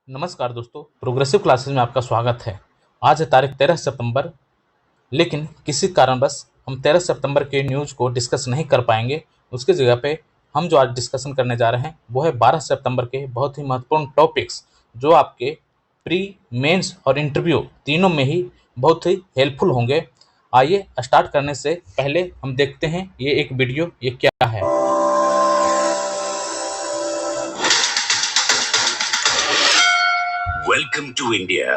नमस्कार दोस्तों, progressive classes में आपका स्वागत है। आज है तारीख 13 सितंबर, लेकिन किसी कारणवश हम 13 सितंबर के न्यूज़ को डिस्कस नहीं कर पाएंगे। उसकी जगह पे हम जो आज डिस्कशन करने जा रहे हैं वो है 12 सितंबर के बहुत ही महत्वपूर्ण टॉपिक्स, जो आपके प्री, मेंस और इंटरव्यू तीनों में ही बहुत ही हेल्पफुल होंगे। आइए स्टार्ट करने से पहले हम देखते हैं ये एक वीडियो ये क्या है। Welcome to India,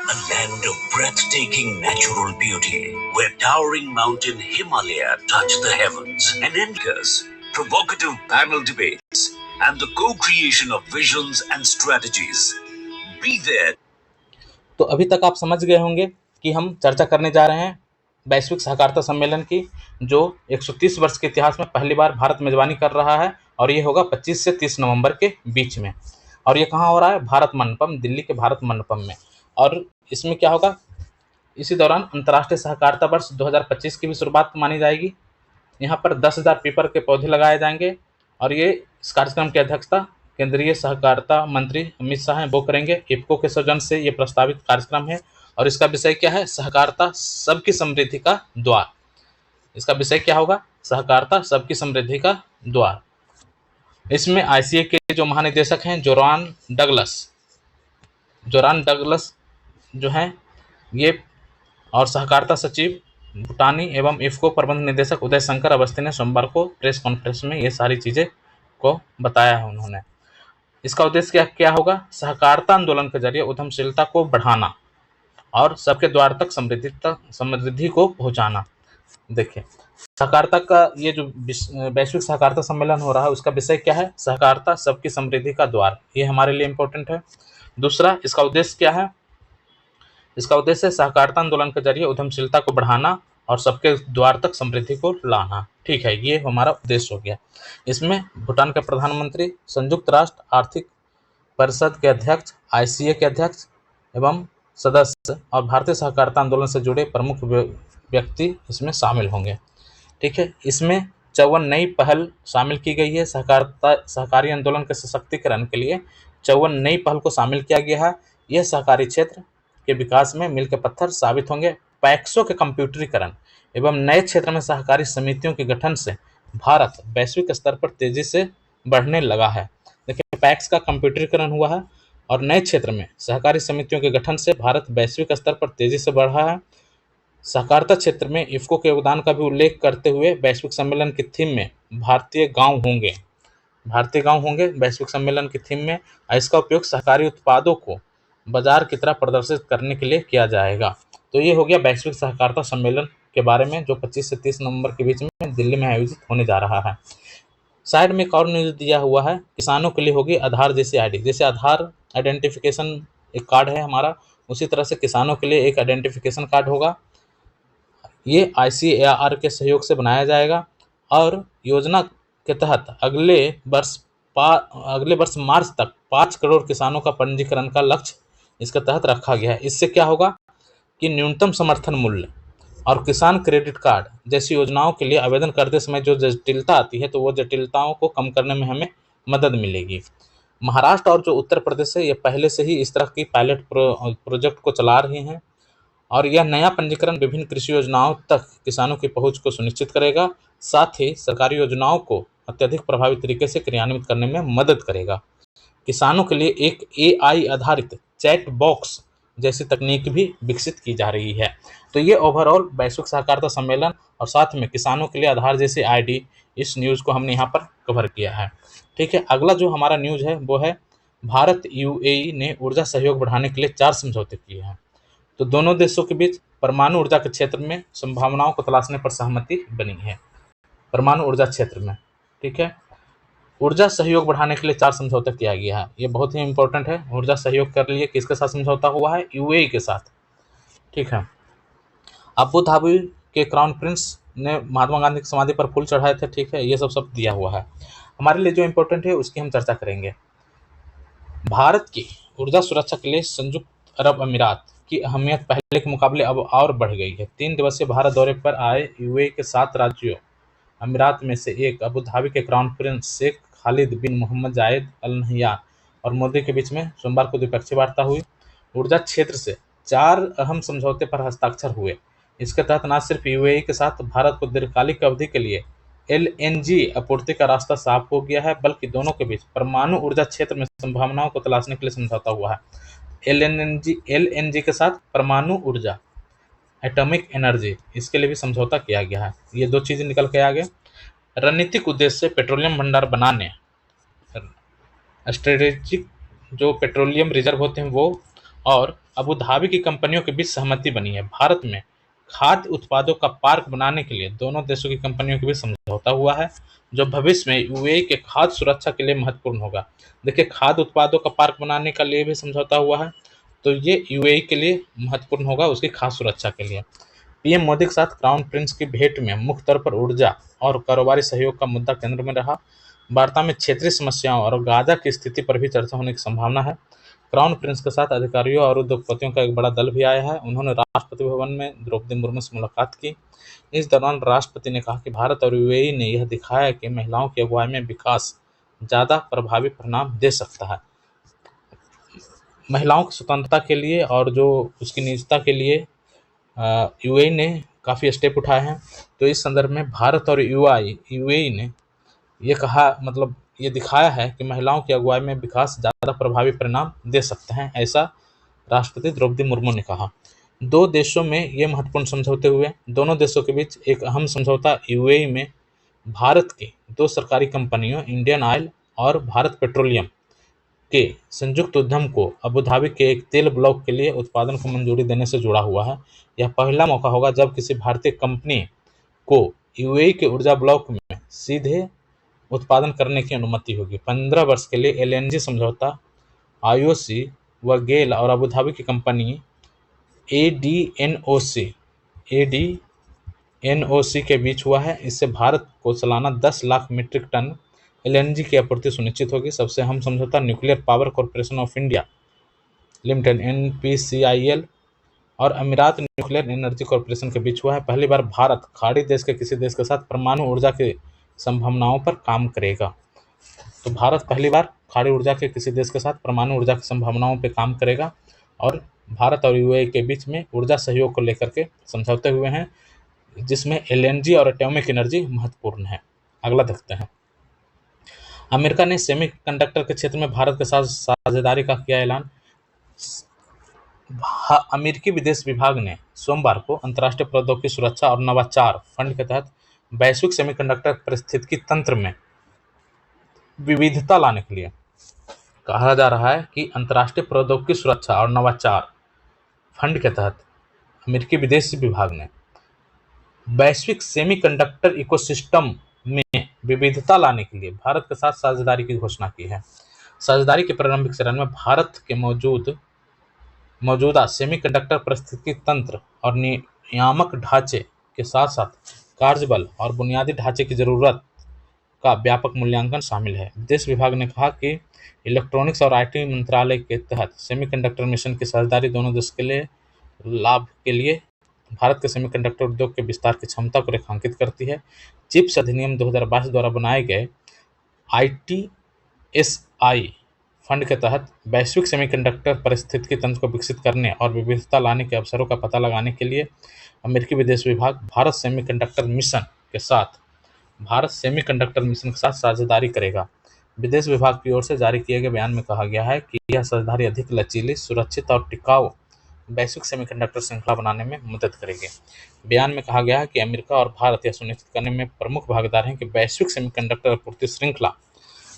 a land of breathtaking natural beauty, where towering mountain Himalaya touch the heavens and anchors, provocative panel debates, and the co-creation of visions and strategies. Be there. तो अभी तक आप समझ गए होंगे कि हम चर्चा करने जा रहे हैं वैश्विक सहकारिता सम्मेलन की, जो 130 वर्ष के इतिहास में पहली बार भारत मेजबानी कर रहा है और ये होगा 25 से 30 नवंबर के बीच में। और ये कहाँ हो रहा है? भारत मंडपम, दिल्ली के भारत मंडपम में। और इसमें क्या होगा? इसी दौरान अंतर्राष्ट्रीय सहकारिता वर्ष 2025 की भी शुरुआत मानी जाएगी। यहाँ पर 10,000 पीपल के पौधे लगाए जाएंगे और ये इस कार्यक्रम की अध्यक्षता केंद्रीय सहकारिता मंत्री अमित शाह वो करेंगे। इफ्को के सौजन्य से ये प्रस्तावित कार्यक्रम है और इसका विषय क्या है? सहकारिता सबकी समृद्धि का द्वार। इसका विषय क्या होगा? सहकारिता सबकी समृद्धि का द्वार। इसमें आईसीए के जो महानिदेशक हैं जोरान डगलस जो हैं ये, और सहकारिता सचिव भूटानी एवं इफ्को प्रबंध निदेशक उदय शंकर अवस्थी ने सोमवार को प्रेस कॉन्फ्रेंस में ये सारी चीज़ें को बताया है उन्होंने। इसका उद्देश्य क्या होगा? सहकारिता आंदोलन के जरिए उद्यमशीलता को बढ़ाना और सबके द्वार तक समृद्धि को पहुंचाना। देखिए, सहकारिता का ये जो वैश्विक सहकारिता सम्मेलन हो रहा है उसका विषय क्या है? सहकारिता सबकी समृद्धि का द्वार। ये हमारे लिए इम्पोर्टेंट है। दूसरा, इसका उद्देश्य क्या है? इसका उद्देश्य सहकारिता आंदोलन के जरिए उद्यमशीलता को बढ़ाना और सबके द्वार तक समृद्धि को लाना। ठीक है, ये हमारा उद्देश्य हो गया। इसमें भूटान के प्रधानमंत्री, संयुक्त राष्ट्र आर्थिक परिषद के अध्यक्ष, आईसीए के अध्यक्ष एवं सदस्य और भारतीय सहकारिता आंदोलन से जुड़े प्रमुख व्यक्ति इसमें शामिल होंगे। ठीक है, इसमें 54 नई पहल शामिल की गई है। सहकारी आंदोलन के सशक्तिकरण के लिए 54 नई पहल को शामिल किया गया है। यह सहकारी क्षेत्र के विकास में मील के पत्थर साबित होंगे। पैक्सों के कंप्यूटरीकरण एवं नए क्षेत्र में सहकारी समितियों के गठन से भारत वैश्विक स्तर पर तेजी से बढ़ने लगा है। देखिए, पैक्स का कंप्यूटरीकरण हुआ है और नए क्षेत्र में सहकारी समितियों के गठन से भारत वैश्विक स्तर पर तेजी से बढ़ा है। सहकारिता क्षेत्र में इफ्को के योगदान का भी उल्लेख करते हुए वैश्विक सम्मेलन की थीम में भारतीय गांव होंगे वैश्विक सम्मेलन की थीम में। इसका उपयोग सहकारी उत्पादों को बाजार की तरह प्रदर्शित करने के लिए किया जाएगा। तो ये हो गया वैश्विक सहकारिता सम्मेलन के बारे में, जो 25 से 30 नवंबर के बीच में दिल्ली में आयोजित होने जा रहा है। साइड में एक और न्यूज दिया हुआ है, किसानों के लिए होगी आधार जैसी आईडी। जैसे आधार आइडेंटिफिकेशन एक कार्ड है हमारा, उसी तरह से किसानों के लिए एक आइडेंटिफिकेशन कार्ड होगा। ये आईसीएआर के सहयोग से बनाया जाएगा और योजना के तहत अगले वर्ष मार्च तक 5 करोड़ किसानों का पंजीकरण का लक्ष्य इसके तहत रखा गया है। इससे क्या होगा कि न्यूनतम समर्थन मूल्य और किसान क्रेडिट कार्ड जैसी योजनाओं के लिए आवेदन करते समय जो जटिलता आती है, तो वो जटिलताओं को कम करने में हमें मदद मिलेगी। महाराष्ट्र और जो उत्तर प्रदेश है, ये पहले से ही इस तरह की पायलट प्रोजेक्ट को चला रहे हैं और यह नया पंजीकरण विभिन्न कृषि योजनाओं तक किसानों की पहुंच को सुनिश्चित करेगा। साथ ही सरकारी योजनाओं को अत्यधिक प्रभावी तरीके से क्रियान्वित करने में मदद करेगा। किसानों के लिए एक एआई आधारित चैट बॉक्स जैसी तकनीक भी विकसित की जा रही है। तो ये ओवरऑल वैश्विक सहकारिता सम्मेलन और साथ में किसानों के लिए आधार जैसी आईडी, इस न्यूज़ को हमने यहाँ पर कवर किया है। ठीक है, अगला जो हमारा न्यूज़ है वो है भारत यूएई ने ऊर्जा सहयोग बढ़ाने के लिए 4 समझौते किए हैं। तो दोनों देशों के बीच परमाणु ऊर्जा के क्षेत्र में संभावनाओं को तलाशने पर सहमति बनी है। परमाणु ऊर्जा क्षेत्र में, ठीक है, ऊर्जा सहयोग बढ़ाने के लिए 4 समझौता किया गया है। ये बहुत ही इंपॉर्टेंट है। ऊर्जा सहयोग कर लिए किसके साथ समझौता हुआ है? यूएई के साथ। ठीक है, अबू धाबी के क्राउन प्रिंस ने महात्मा गांधी की समाधि पर फूल चढ़ाए थे। ठीक है, ये सब दिया हुआ है। हमारे लिए जो इम्पोर्टेंट है उसकी हम चर्चा करेंगे। भारत की ऊर्जा सुरक्षा के लिए संयुक्त अरब अमीरात की अहमियत पहले के मुकाबले अब और बढ़ गई है। 3 दिवसीय भारत दौरे पर आए यूएई के 7 राज्यों अमीरात में से एक अबू धाबी के क्राउन प्रिंस शेख खालिद बिन मोहम्मद जायद अल नहयान और मोदी के बीच में सोमवार को द्विपक्षीय वार्ता हुई। ऊर्जा क्षेत्र से 4 अहम समझौते पर हस्ताक्षर हुए। इसके तहत न सिर्फ यूएई के साथ भारत को दीर्घकालिक अवधि के लिए एलएनजी आपूर्ति का रास्ता साफ हो गया है, बल्कि दोनों के बीच परमाणु ऊर्जा क्षेत्र में संभावनाओं को तलाशने के लिए समझौता हुआ है। एलएनजी के साथ परमाणु ऊर्जा, एटॉमिक एनर्जी, इसके लिए भी समझौता किया गया है। ये 2 चीजें निकल के आ गए। रणनीतिक उद्देश्य से पेट्रोलियम भंडार बनाने, स्ट्रेटेजिक जो पेट्रोलियम रिजर्व होते हैं वो, और अबू धाबी की कंपनियों के बीच सहमति बनी है। भारत में खाद्य उत्पादों का पार्क बनाने के लिए दोनों देशों की कंपनियों के बीच समझौता हुआ है, जो भविष्य में यूएई के खाद्य सुरक्षा के लिए महत्वपूर्ण होगा। देखिए, खाद्य उत्पादों का पार्क बनाने के लिए भी समझौता हुआ है, तो ये यूएई के लिए महत्वपूर्ण होगा, उसकी खाद्य सुरक्षा के लिए। पीएम मोदी के साथ क्राउन प्रिंस की भेंट में मुख्य तौर पर ऊर्जा और कारोबारी सहयोग का मुद्दा केंद्र में रहा। वार्ता में क्षेत्रीय समस्याओं और गाजा की स्थिति पर भी चर्चा होने की संभावना है। क्राउन प्रिंस के साथ अधिकारियों और उद्योगपतियों का एक बड़ा दल भी आया है। उन्होंने राष्ट्रपति भवन में द्रौपदी मुर्मू से मुलाकात की। इस दौरान राष्ट्रपति ने कहा कि भारत और यूएई ने यह दिखाया कि महिलाओं की अगुवाई में विकास ज़्यादा प्रभावी परिणाम दे सकता है। महिलाओं की स्वतंत्रता के लिए और जो उसकी निजता के लिए यूएई ने काफ़ी स्टेप उठाए हैं। तो इस संदर्भ में भारत और यूएई ने ये कहा, मतलब ये दिखाया है कि महिलाओं की अगुवाई में विकास ज़्यादा प्रभावी परिणाम दे सकते हैं, ऐसा राष्ट्रपति द्रौपदी मुर्मू ने कहा। 2 देशों में ये महत्वपूर्ण समझौते हुए। दोनों देशों के बीच एक अहम समझौता यूएई में भारत की 2 सरकारी कंपनियों इंडियन ऑयल और भारत पेट्रोलियम के संयुक्त उद्यम को अबू धाबी के एक तेल ब्लॉक के लिए उत्पादन को मंजूरी देने से जुड़ा हुआ है। यह पहला मौका होगा जब किसी भारतीय कंपनी को यूएई के ऊर्जा ब्लॉक में सीधे उत्पादन करने की अनुमति होगी। 15 वर्ष के लिए एलएनजी समझौता आईओसी व गेल और अबू धाबी की कंपनी एडीएनओसी के बीच हुआ है। इससे भारत को सालाना 10 लाख मीट्रिक टन एलएनजी की आपूर्ति सुनिश्चित होगी। सबसे अहम समझौता nuclear power corporation of India limited NPCIL और अमीरात न्यूक्लियर एनर्जी कॉरपोरेशन के बीच हुआ है। पहली बार भारत खाड़ी देश के किसी देश के साथ परमाणु ऊर्जा की संभावनाओं पर काम करेगा। तो भारत पहली बार खाड़ी ऊर्जा के किसी देश के साथ परमाणु ऊर्जा की संभावनाओं पर काम करेगा, और भारत और यूएई के बीच में ऊर्जा सहयोग को लेकर के समझौते हुए हैं, जिसमें एलएनजी और एटॉमिक एनर्जी महत्वपूर्ण है। अगला देखते हैं। अमेरिका ने सेमीकंडक्टर के क्षेत्र में भारत के साथ साझेदारी का किया ऐलान। अमेरिकी विदेश विभाग ने सोमवार को अंतर्राष्ट्रीय प्रौद्योगिकी सुरक्षा और नवाचार फंड के तहत वैश्विक सेमीकंडक्टर पारिस्थितिकी तंत्र में विविधता लाने के लिए कहा जा रहा है कि अंतर्राष्ट्रीय प्रौद्योगिकी सुरक्षा और नवाचार फंड के तहत अमेरिकी विदेश विभाग ने वैश्विक सेमीकंडक्टर इकोसिस्टम में विविधता लाने के लिए भारत के साथ साझेदारी की घोषणा की है। साझेदारी के प्रारंभिक चरण में भारत के मौजूदा सेमीकंडक्टर पारिस्थितिकी तंत्र और नियामक ढांचे के साथ साथ कार्यबल और बुनियादी ढांचे की जरूरत का व्यापक मूल्यांकन शामिल है। विदेश विभाग ने कहा कि इलेक्ट्रॉनिक्स और आईटी मंत्रालय के तहत सेमीकंडक्टर मिशन की साझेदारी दोनों देशों के लिए लाभ के लिए भारत के सेमीकंडक्टर उद्योग के विस्तार की क्षमता को रेखांकित करती है। चिप्स अधिनियम 2022 द्वारा बनाए गए आईटीएसआई फंड के तहत वैश्विक सेमीकंडक्टर पारिस्थितिकी तंत्र को विकसित करने और विविधता लाने के अवसरों का पता लगाने के लिए अमेरिकी विदेश विभाग भारत सेमीकंडक्टर मिशन के साथ साझेदारी करेगा। विदेश विभाग की ओर से जारी किए गए बयान में कहा गया है कि यह साझेदारी अधिक लचीली, सुरक्षित और टिकाऊ वैश्विक सेमीकंडक्टर श्रृंखला बनाने में मदद करेगी। बयान में कहा गया है कि अमेरिका और भारत यह सुनिश्चित करने में प्रमुख भागीदार हैं कि वैश्विक सेमीकंडक्टर आपूर्ति श्रृंखला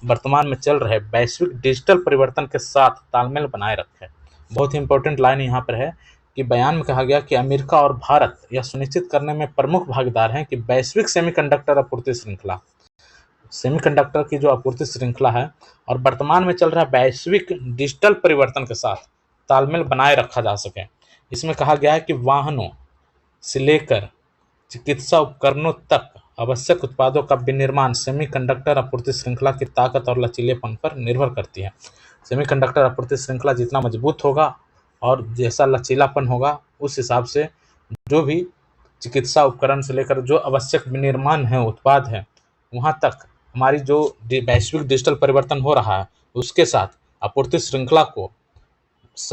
वर्तमान में चल रहे वैश्विक डिजिटल परिवर्तन के साथ तालमेल बनाए रखे। बहुत ही इंपॉर्टेंट लाइन यहाँ पर है कि बयान में कहा गया कि अमेरिका और भारत यह सुनिश्चित करने में प्रमुख भागीदार हैं कि वैश्विक सेमीकंडक्टर आपूर्ति श्रृंखला, सेमीकंडक्टर की जो आपूर्ति श्रृंखला है और वर्तमान में चल रहा वैश्विक डिजिटल परिवर्तन के साथ तालमेल बनाए रखा जा सके। इसमें कहा गया है कि वाहनों से लेकर चिकित्सा उपकरणों तक आवश्यक उत्पादों का विनिर्माण सेमीकंडक्टर आपूर्ति श्रृंखला की ताकत और लचीलेपन पर निर्भर करती है। सेमीकंडक्टर आपूर्ति श्रृंखला जितना मजबूत होगा और जैसा लचीलापन होगा, उस हिसाब से जो भी चिकित्सा उपकरण से लेकर जो आवश्यक विनिर्माण है, उत्पाद है, वहाँ तक हमारी जो वैश्विक डिजिटल परिवर्तन हो रहा है उसके साथ आपूर्ति श्रृंखला को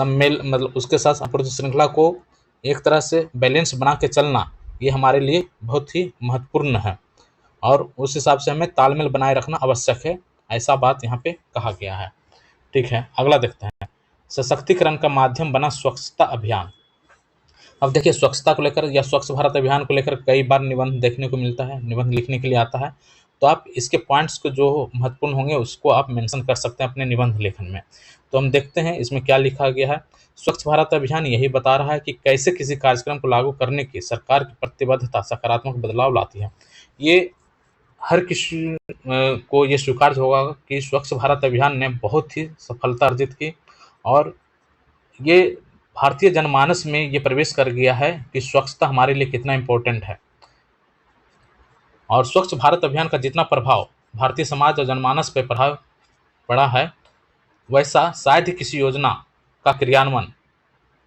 मतलब उसके साथ आपूर्ति श्रृंखला को एक तरह से बैलेंस बना के चलना, ये हमारे लिए बहुत ही महत्वपूर्ण है और उस हिसाब से हमें तालमेल बनाए रखना आवश्यक है, ऐसा बात यहाँ पे कहा गया है। ठीक है, अगला देखते हैं। सशक्तिकरण का माध्यम बना स्वच्छता अभियान। अब देखिए, स्वच्छता को लेकर या स्वच्छ भारत अभियान को लेकर कई बार निबंध देखने को मिलता है, निबंध लिखने के लिए आता है, तो आप इसके पॉइंट्स को जो महत्वपूर्ण होंगे उसको आप मेंशन कर सकते हैं अपने निबंध लेखन में। तो हम देखते हैं इसमें क्या लिखा गया है। स्वच्छ भारत अभियान यही बता रहा है कि कैसे किसी कार्यक्रम को लागू करने की सरकार की प्रतिबद्धता सकारात्मक बदलाव लाती है। ये हर किसी को ये स्वीकार्य होगा कि स्वच्छ भारत अभियान ने बहुत ही सफलता अर्जित की और ये भारतीय जनमानस में ये प्रवेश कर गया है कि स्वच्छता हमारे लिए कितना इम्पोर्टेंट है। और स्वच्छ भारत अभियान का जितना प्रभाव भारतीय समाज और जनमानस पर प्रभाव पड़ा है, वैसा शायद ही किसी योजना का क्रियान्वयन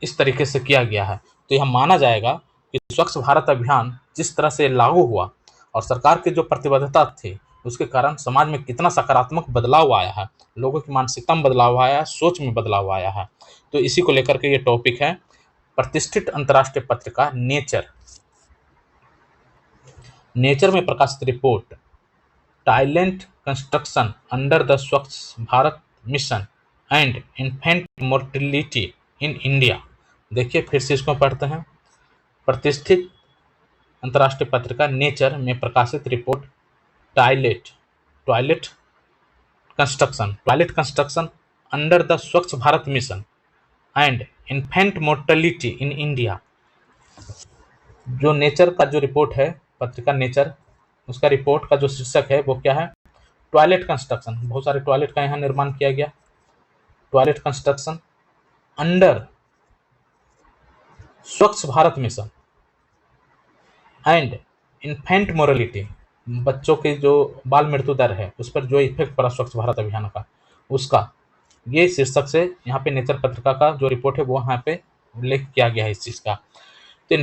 इस तरीके से किया गया है। तो यह माना जाएगा कि स्वच्छ भारत अभियान जिस तरह से लागू हुआ और सरकार की जो प्रतिबद्धता थी उसके कारण समाज में कितना सकारात्मक बदलाव आया है, लोगों की मानसिकता में बदलाव आया है, सोच में बदलाव आया है। तो इसी को लेकर के ये टॉपिक है। प्रतिष्ठित अंतर्राष्ट्रीय पत्रिका नेचर में प्रकाशित report toilet construction under the Swachh Bharat mission and infant mortality in India. देखिए फिर से इसको पढ़ते हैं। प्रतिष्ठित अंतर्राष्ट्रीय पत्रिका नेचर में प्रकाशित report toilet construction under the Swachh Bharat mission and infant mortality in India. जो नेचर का जो रिपोर्ट है, पत्रिका नेचर, उसका रिपोर्ट का जो शीर्षक है वो क्या है? Toilet construction. बहुत सारे टॉयलेट का यहाँ निर्माण किया गया। टॉयलेट कंस्ट्रक्शन अंडर स्वच्छ Bharat mission and infant morality, बच्चों की जो बाल मृत्यु दर है उस पर जो इफेक्ट पड़ा स्वच्छ भारत अभियान का, उसका ये शीर्षक से यहाँ पे नेचर पत्रिका का जो रिपोर्ट है वो यहाँ पे उल्लेख किया गया है इस चीज़ का। तो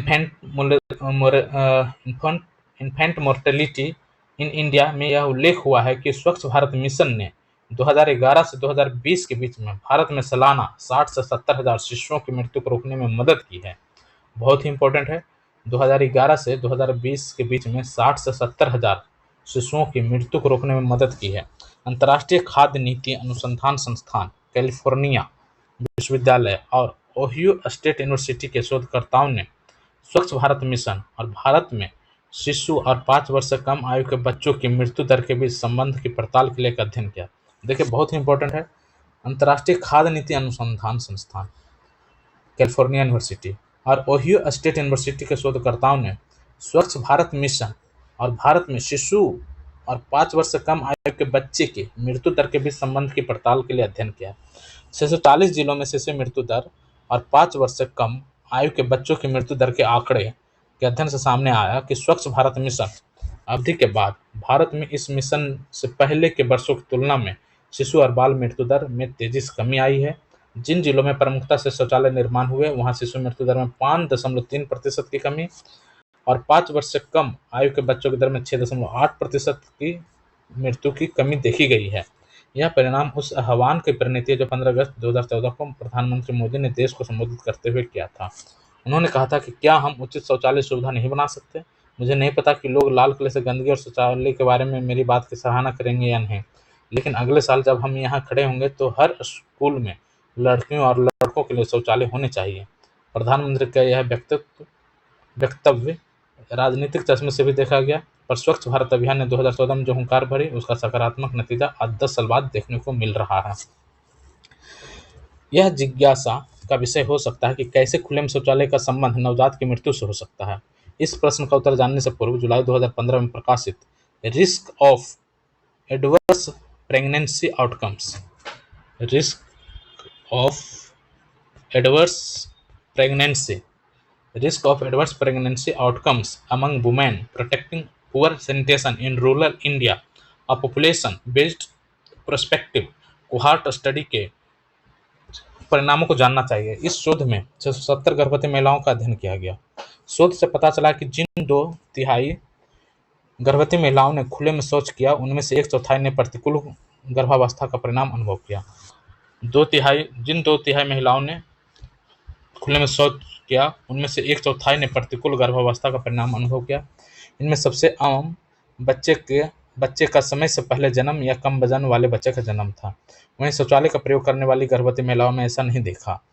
इन्फेंट मोर्टेलिटी इन इंडिया में यह उल्लेख हुआ है कि स्वच्छ भारत मिशन ने 2011 से 2020 के बीच में भारत में सालाना 60 से 70 हज़ार शिशुओं की मृत्यु को रोकने में मदद की है। बहुत ही इंपॉर्टेंट है। 2011 से 2020 के बीच में 60 से 70 हज़ार शिशुओं की मृत्यु को रोकने में मदद की है। अंतर्राष्ट्रीय खाद्य नीति अनुसंधान संस्थान, कैलिफोर्निया विश्वविद्यालय और ओहियो स्टेट यूनिवर्सिटी के शोधकर्ताओं ने स्वच्छ भारत मिशन और भारत में शिशु और 5 वर्ष से कम आयु के बच्चों की मृत्यु दर के बीच संबंध की पड़ताल के लिए एक अध्ययन किया। देखिए बहुत ही इंपॉर्टेंट है। अंतर्राष्ट्रीय खाद्य नीति अनुसंधान संस्थान, कैलिफोर्निया यूनिवर्सिटी और ओहियो स्टेट यूनिवर्सिटी के शोधकर्ताओं ने स्वच्छ भारत मिशन और भारत में शिशु और 5 वर्ष से कम आयु के बच्चे की मृत्यु दर के बीच संबंध की पड़ताल के लिए अध्ययन किया। 640 जिलों में शिशु मृत्यु दर और 5 वर्ष से कम आयु के बच्चों की मृत्यु दर के आंकड़े के अध्ययन से सामने आया कि स्वच्छ भारत मिशन अवधि के बाद भारत में इस मिशन से पहले के वर्षों की तुलना में शिशु और बाल मृत्यु दर में तेजी से कमी आई है। जिन जिलों में प्रमुखता से शौचालय निर्माण हुए वहां शिशु मृत्यु दर में 5.3% की कमी और 5 वर्ष से कम आयु के बच्चों की दर में 6.8% की मृत्यु की कमी देखी गई है। यह परिणाम उस आह्वान की परिणति है जो 15 अगस्त 2014 को प्रधानमंत्री मोदी ने देश को संबोधित करते हुए किया था। उन्होंने कहा था कि क्या हम उचित शौचालय सुविधा नहीं बना सकते? मुझे नहीं पता कि लोग लाल किले से गंदगी और शौचालय के बारे में मेरी बात की सराहना करेंगे या नहीं, लेकिन अगले साल जब हम यहाँ खड़े होंगे तो हर स्कूल में लड़कियों और लड़कों के लिए शौचालय होने चाहिए। प्रधानमंत्री का यह वक्तव्य राजनीतिक चश्मे से भी देखा गया, पर स्वच्छ भारत अभियान ने 2014 में जो हुंकार भरी उसका सकारात्मक नतीजा आज 10 साल बाद देखने को मिल रहा है। यह जिज्ञासा का विषय हो सकता है कि कैसे खुले में शौचालय का संबंध नवजात की मृत्यु से हो सकता है। इस प्रश्न का उत्तर जानने से पूर्व जुलाई 2015 में प्रकाशित risk of adverse pregnancy outcomes risk of adverse pregnancy outcomes among women protecting poor sanitation in rural India, a population based prospective cohort study के परिणामों को जानना चाहिए। इस शोध में 670 गर्भवती महिलाओं का अध्ययन किया गया। शोध से पता चला कि जिन 2/3 गर्भवती महिलाओं ने खुले में शौच किया, उनमें से 1/4 ने प्रतिकूल गर्भावस्था का परिणाम अनुभव किया। जिन 2/3 महिलाओं ने खुले में शौच किया, उनमें से 1/4 ने प्रतिकूल गर्भावस्था का परिणाम अनुभव किया। इनमें सबसे आम बच्चे का समय से पहले जन्म या कम वजन वाले बच्चे का जन्म था। वहीं शौचालय का प्रयोग करने वाली गर्भवती महिलाओं में ऐसा नहीं देखा।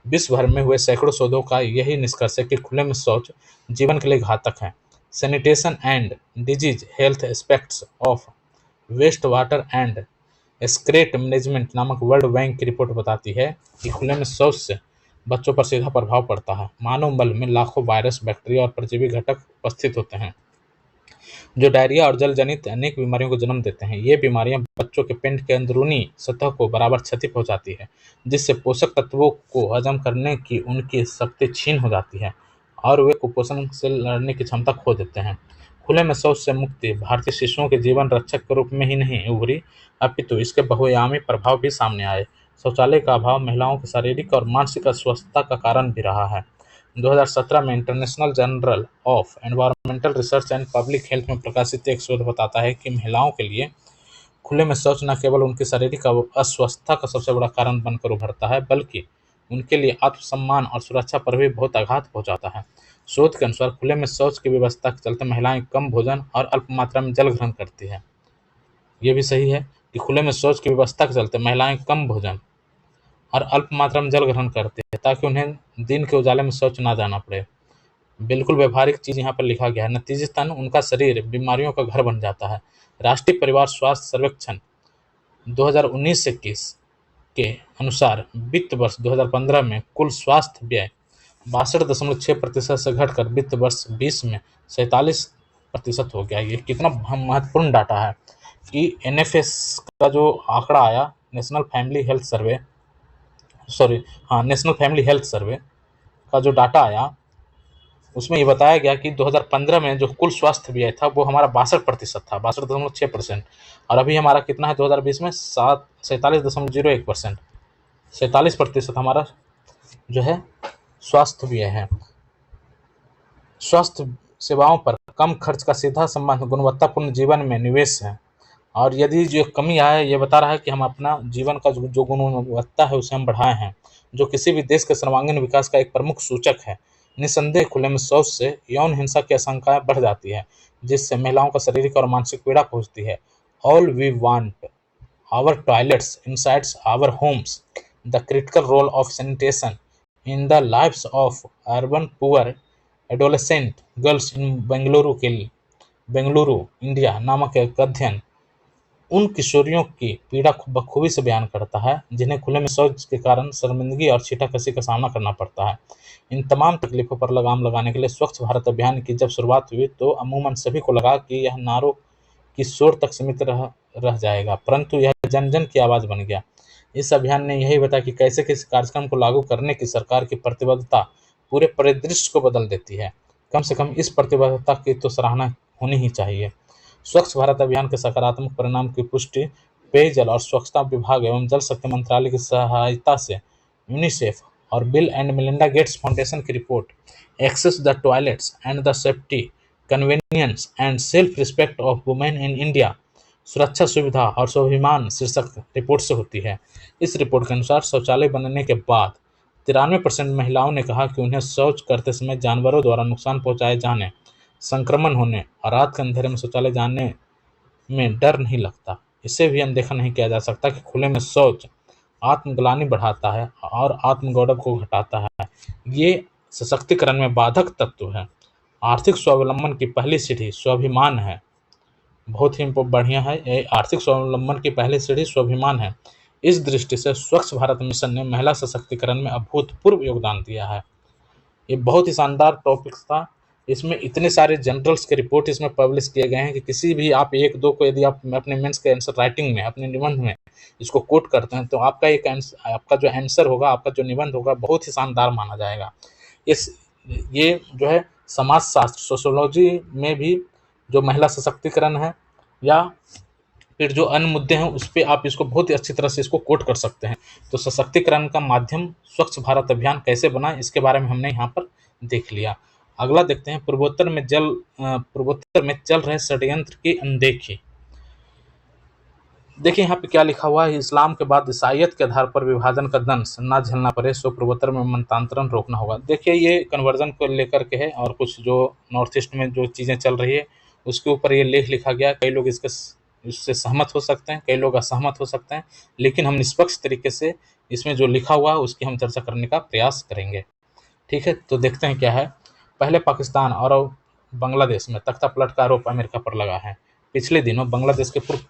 विश्व भर में हुए सैकड़ों शोधों का यही निष्कर्ष है कि खुले में शौच जीवन के लिए घातक है। Sanitation and disease health aspects of waste water and excreta management नामक वर्ल्ड बैंक की रिपोर्ट बताती है कि खुले में शौच से बच्चों पर सीधा प्रभाव पड़ता है। मानव मल में लाखों वायरस, बैक्टीरिया और परजीवी घटक उपस्थित होते हैं, जो डायरिया और जल जनित अनेक बीमारियों को जन्म देते हैं। ये बीमारियां बच्चों के पेट के अंदरूनी सतह को बराबर क्षति पहुंचाती है, जिससे पोषक तत्वों को हजम करने की उनकी शक्ति क्षीण हो जाती है और वे कुपोषण से लड़ने की क्षमता खो देते हैं। खुले में शौच से मुक्ति भारतीय शिशुओं के जीवन रक्षक के रूप में ही नहीं उभरी, अपितु इसके बहुआयामी प्रभाव भी सामने आए। शौचालय का अभाव महिलाओं की शारीरिक और मानसिक अस्वस्थता का कारण भी रहा है। 2017 में international journal of environmental research and public health में प्रकाशित एक शोध बताता है कि महिलाओं के लिए खुले में शौच न केवल उनकी शारीरिक अस्वस्थता का सबसे बड़ा कारण बनकर उभरता है, बल्कि उनके लिए आत्मसम्मान और सुरक्षा पर भी बहुत आघात पहुंचाता है। शोध के अनुसार खुले में शौच की व्यवस्था के चलते महिलाएं कम भोजन और अल्प मात्रा में जल ग्रहण करती है। ये भी सही है कि खुले में शौच की व्यवस्था के चलते महिलाएं कम भोजन और अल्प मात्रा में जल ग्रहण करती है, ताकि उन्हें दिन के उजाले में शौच ना जाना पड़े। बिल्कुल व्यवहारिक चीज़ यहाँ पर लिखा गया है। नतीजतन उनका शरीर बीमारियों का घर बन जाता है। राष्ट्रीय परिवार स्वास्थ्य सर्वेक्षण 2019-21 के अनुसार वित्त वर्ष 2015 में कुल स्वास्थ्य व्यय 62.6% से घटकर वित्त वर्ष 20 में 47% हो गया। ये कितना महत्वपूर्ण डाटा है कि एनएफएस का जो आंकड़ा आया, नेशनल फैमिली हेल्थ सर्वे का जो डाटा आया, उसमें ये बताया गया कि 2015 में जो कुल स्वास्थ्य व्यय था वो हमारा 62% था, 62.6%, और अभी हमारा कितना है 2020 में 47.01%, 47% हमारा जो है स्वास्थ्य व्यय है। स्वास्थ्य सेवाओं पर कम खर्च का सीधा संबंध गुणवत्तापूर्ण जीवन में निवेश है, और यदि जो कमी है ये बता रहा है कि हम अपना जीवन का जो गुणवत्ता है उसे हम बढ़ाए हैं, जो किसी भी देश के सर्वांगीण विकास का एक प्रमुख सूचक है। निस्संदेह खुले में शौच से यौन हिंसा की आशंकाएं बढ़ जाती है, जिससे महिलाओं को शारीरिक और मानसिक पीड़ा पहुंचती है। All we want our toilets insides our homes, the critical role of sanitation in the lives of urban poor adolescent girls in Bengaluru India नामक एक अध्ययन उन किशोरियों की पीड़ा को बखूबी से बयान करता है जिन्हें खुले में शौच के कारण शर्मिंदगी और छीटाकशी का सामना करना पड़ता है। इन तमाम तकलीफों पर लगाम लगाने के लिए स्वच्छ भारत अभियान की जब शुरुआत हुई तो अमूमन सभी को लगा कि यह नारों की शोर तक सीमित रह जाएगा, परंतु यह जन जन की आवाज़ बन गया। इस अभियान ने यही बताया कि कैसे किसी कार्यक्रम को लागू करने की सरकार की प्रतिबद्धता पूरे परिदृश्य को बदल देती है। कम से कम इस प्रतिबद्धता की तो सराहना होनी ही चाहिए। स्वच्छ भारत अभियान के सकारात्मक परिणाम की पुष्टि पेयजल और स्वच्छता विभाग एवं जल शक्ति मंत्रालय की सहायता से यूनिसेफ और Bill and Melinda Gates Foundation की report access the toilets and the safety convenience and self respect of women in India, सुरक्षा सुविधा और स्वाभिमान शीर्षक रिपोर्ट से होती है। इस रिपोर्ट के अनुसार शौचालय बनने के बाद 93% महिलाओं ने कहा कि उन्हें शौच करते समय जानवरों द्वारा नुकसान पहुंचाए जाने, संक्रमण होने और रात के अंधेरे में शौचालय जाने में डर नहीं लगता। इसे भी अनदेखा नहीं किया जा सकता कि खुले में शौच आत्मग्लानि बढ़ाता है और आत्मगौरव को घटाता है। ये सशक्तिकरण में बाधक तत्व है। आर्थिक स्वावलंबन की पहली सीढ़ी स्वाभिमान है। बहुत ही बढ़िया है। ये आर्थिक स्वावलंबन की पहली सीढ़ी स्वाभिमान है। इस दृष्टि से स्वच्छ भारत मिशन ने महिला सशक्तिकरण में अभूतपूर्व योगदान दिया है। ये बहुत ही शानदार टॉपिक था। इसमें इतने सारे जनरल्स के रिपोर्ट इसमें पब्लिश किए गए हैं कि किसी भी आप एक दो को यदि आप अपने मेंस के आंसर राइटिंग में, अपने निबंध में इसको कोट करते हैं तो आपका जो आंसर होगा, आपका जो निबंध होगा बहुत ही शानदार माना जाएगा। ये जो है समाजशास्त्र, सोशियोलॉजी में भी जो महिला सशक्तिकरण है या फिर जो अन्य मुद्दे हैं उस पर आप इसको बहुत ही अच्छी तरह से इसको कोट कर सकते हैं। तो सशक्तिकरण का माध्यम स्वच्छ भारत अभियान कैसे बना, इसके बारे में हमने यहाँ पर देख लिया। अगला देखते हैं, पूर्वोत्तर में चल रहे षड्यंत्र की अनदेखी। देखिए यहाँ पे क्या लिखा हुआ है, इस्लाम के बाद ईसाइयत के आधार पर विभाजन का दंश ना झेलना पड़े, सो पूर्वोत्तर में मतांतरण रोकना होगा। देखिए ये कन्वर्जन को लेकर के है, और कुछ जो नॉर्थ ईस्ट में जो चीज़ें चल रही है उसके ऊपर ये लेख लिखा गया। कई लोग इससे सहमत हो सकते हैं, कई लोग असहमत हो सकते हैं, लेकिन हम निष्पक्ष तरीके से इसमें जो लिखा हुआ है उसकी हम चर्चा करने का प्रयास करेंगे। ठीक है, तो देखते हैं क्या है। पहले पाकिस्तान और बांग्लादेश में तख्ता पलट का आरोप अमेरिका पर लगा है। पिछले दिनों बांग्लादेश के पूर्व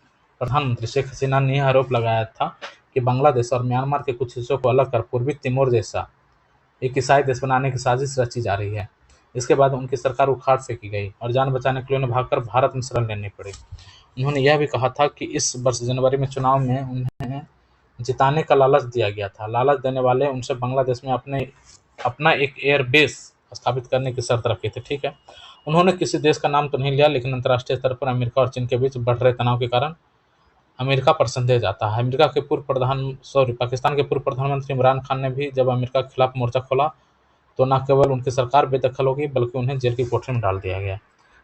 प्रधानमंत्री शेख हसीना ने यह आरोप लगाया था कि बांग्लादेश और म्यांमार के कुछ हिस्सों को अलग कर पूर्वी तिमोर जैसा एक ईसाई देश बनाने की साजिश रची जा रही है। इसके बाद उनकी सरकार उखाड़ फेंकी गई और जान बचाने के लिए उन्हें भागकर भारत में शरण लेनी पड़ी। उन्होंने यह भी कहा था कि इस वर्ष जनवरी में चुनाव में उन्हें जिताने का लालच दिया गया था। लालच देने वाले उनसे बांग्लादेश में अपना एक एयरबेस स्थापित करने की शर्त रखी थी। ठीक है, उन्होंने किसी देश का नाम तो नहीं लिया, लेकिन अंतर्राष्ट्रीय स्तर पर अमेरिका और चीन के बीच बढ़ रहे तनाव के कारण अमेरिका पर संदेह जाता है। पाकिस्तान के पूर्व प्रधानमंत्री इमरान खान ने भी जब अमेरिका के खिलाफ मोर्चा खोला तो न केवल उनकी सरकार बेदखल हो गई, बल्कि उन्हें जेल की कोठरी में डाल दिया गया।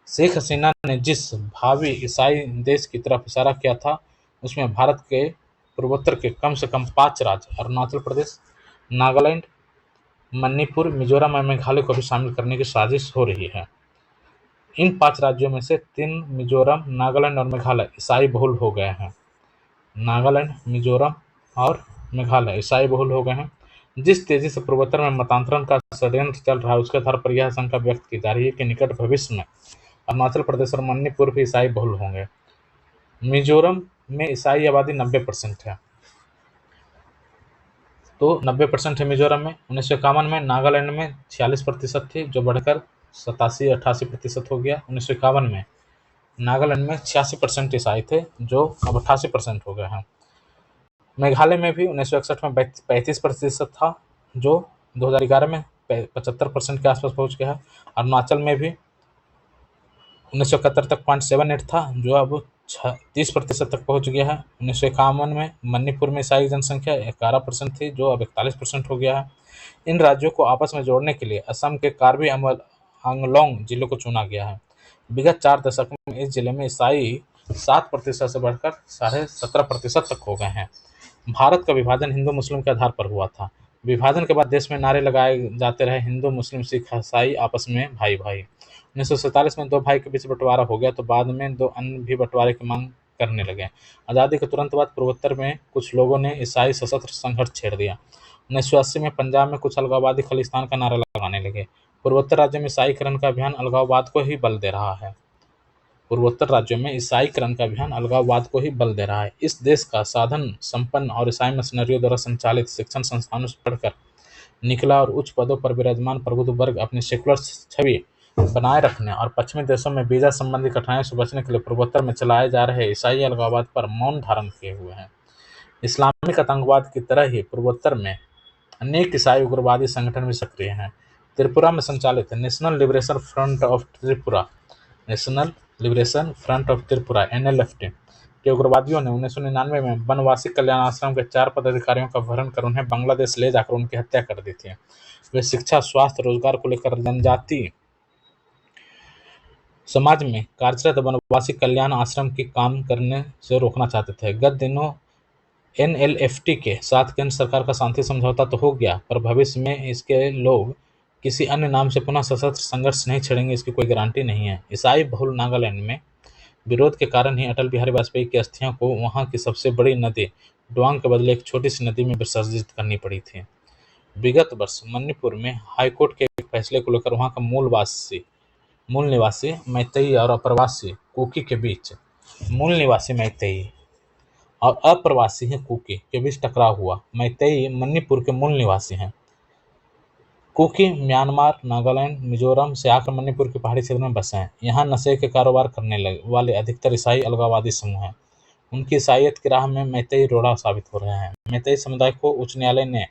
शेख हसीना ने जिस भावी ईसाई देश की तरफ इशारा किया था उसमें भारत के पूर्वोत्तर के कम से कम 5 राज्य अरुणाचल प्रदेश, नागालैंड, मणिपुर, मिजोरम और मेघालय को भी शामिल करने की साजिश हो रही है। इन 5 राज्यों में से 3 मिजोरम, नागालैंड और मेघालय ईसाई बहुल हो गए हैं। नागालैंड, मिजोरम और मेघालय ईसाई बहुल हो गए हैं। जिस तेजी से पूर्वोत्तर में मतांतरण का षड्यंत्र चल रहा है उसके आधार पर यह आशंका व्यक्त की जा रही है कि निकट भविष्य में अरुणाचल प्रदेश और मणिपुर भी ईसाई बहुल होंगे। मिजोरम में ईसाई आबादी 90% है, तो 90% है मिजोरम में। 1951 में नागालैंड में 46% थी, जो बढ़कर 87-88% हो गया 1951 में। नागालैंड में 86% ईसाई थे, जो अब 88% हो गए हैं। मेघालय में भी 1961 में 35% था, जो 2011 में 75% के आसपास पहुंच गया है। अरुणाचल में भी 1971 तक 0.78 था, जो अब 30% तक पहुंच गया है। 1951 में मणिपुर में ईसाई जनसंख्या 11% थी, जो अब 41% हो गया है। इन राज्यों को आपस में जोड़ने के लिए असम के कार्बी आंगलोंग जिले को चुना गया है। विगत 4 दशक में इस जिले में ईसाई 7% से बढ़कर 17.5% तक हो गए हैं। भारत का विभाजन हिंदू मुस्लिम के आधार पर हुआ था। विभाजन के बाद देश में नारे लगाए जाते रहे, हिंदू मुस्लिम सिख ईसाई आपस में भाई भाई। 1947 में 2 भाई के बीच बंटवारा हो गया तो बाद में 2 अन्य भी बंटवारे की मांग करने लगे। आज़ादी के तुरंत बाद पूर्वोत्तर में कुछ लोगों ने ईसाई सशस्त्र संघर्ष छेड़ दिया। 1980 में पंजाब में कुछ अलगाववादी खालिस्तान का नारा लगाने लगे। पूर्वोत्तर राज्यों में ईसाईकरण का अभियान अलगाववाद को ही बल दे रहा है। पूर्वोत्तर राज्यों में ईसाईकरण का अभियान अलगाववाद को ही बल दे रहा है। इस देश का साधन संपन्न और ईसाई मिशनरियों द्वारा संचालित शिक्षण संस्थानों से पढ़कर निकला और उच्च पदों पर विराजमान प्रबुद्ध वर्ग अपनी सेकुलर छवि बनाए रखने और पश्चिमी देशों में वीजा संबंधी कठिनाइयों से बचने के लिए पूर्वोत्तर में चलाए जा रहे ईसाई अलगाववाद पर मौन धारण किए हुए हैं। इस्लामिक आतंकवाद की तरह ही पूर्वोत्तर में अनेक ईसाई उग्रवादी संगठन भी सक्रिय हैं। त्रिपुरा में संचालित national liberation front of Tripura (NLFT) के उग्रवादियों ने 1999 में वनवासी कल्याण आश्रम के 4 पदाधिकारियों का अपहरण कर उन्हें बांग्लादेश ले जाकर उनकी हत्या कर दी थी। वे शिक्षा, स्वास्थ्य, रोजगार को लेकर जनजातीय समाज में कार्यरत वनवासी कल्याण आश्रम की काम करने से रोकना चाहते थे। गत दिनों NLFT के साथ केंद्र सरकार का शांति समझौता तो हो गया, पर भविष्य में इसके लोग किसी अन्य नाम से पुनः सशस्त्र संघर्ष नहीं छेड़ेंगे, इसकी कोई गारंटी नहीं है। ईसाई बहुल नागालैंड में विरोध के कारण ही अटल बिहारी वाजपेयी की अस्थियां को वहां की सबसे बड़ी नदी डुआंग के बदले एक छोटी सी नदी में विसर्जित करनी पड़ी थी। विगत वर्ष मणिपुर में हाईकोर्ट के एक फैसले को लेकर वहां का मूल निवासी मैतेई और अप्रवासी कुकी के बीच मूल निवासी मैतेई और अप्रवासी हैं कुकी के बीच टकराव हुआ। मैतेई मणिपुर के मूल निवासी हैं। कुकी म्यांमार, नागालैंड, मिजोरम से आकर मणिपुर के पहाड़ी क्षेत्र में बसे हैं। यहाँ नशे के कारोबार करने वाले अधिकतर ईसाई अलगाववादी समूह हैं। उनकी ईसाइयत की राह में मैतेई रोड़ा साबित हो रहे हैं। मैतेई समुदाय को उच्च न्यायालय ने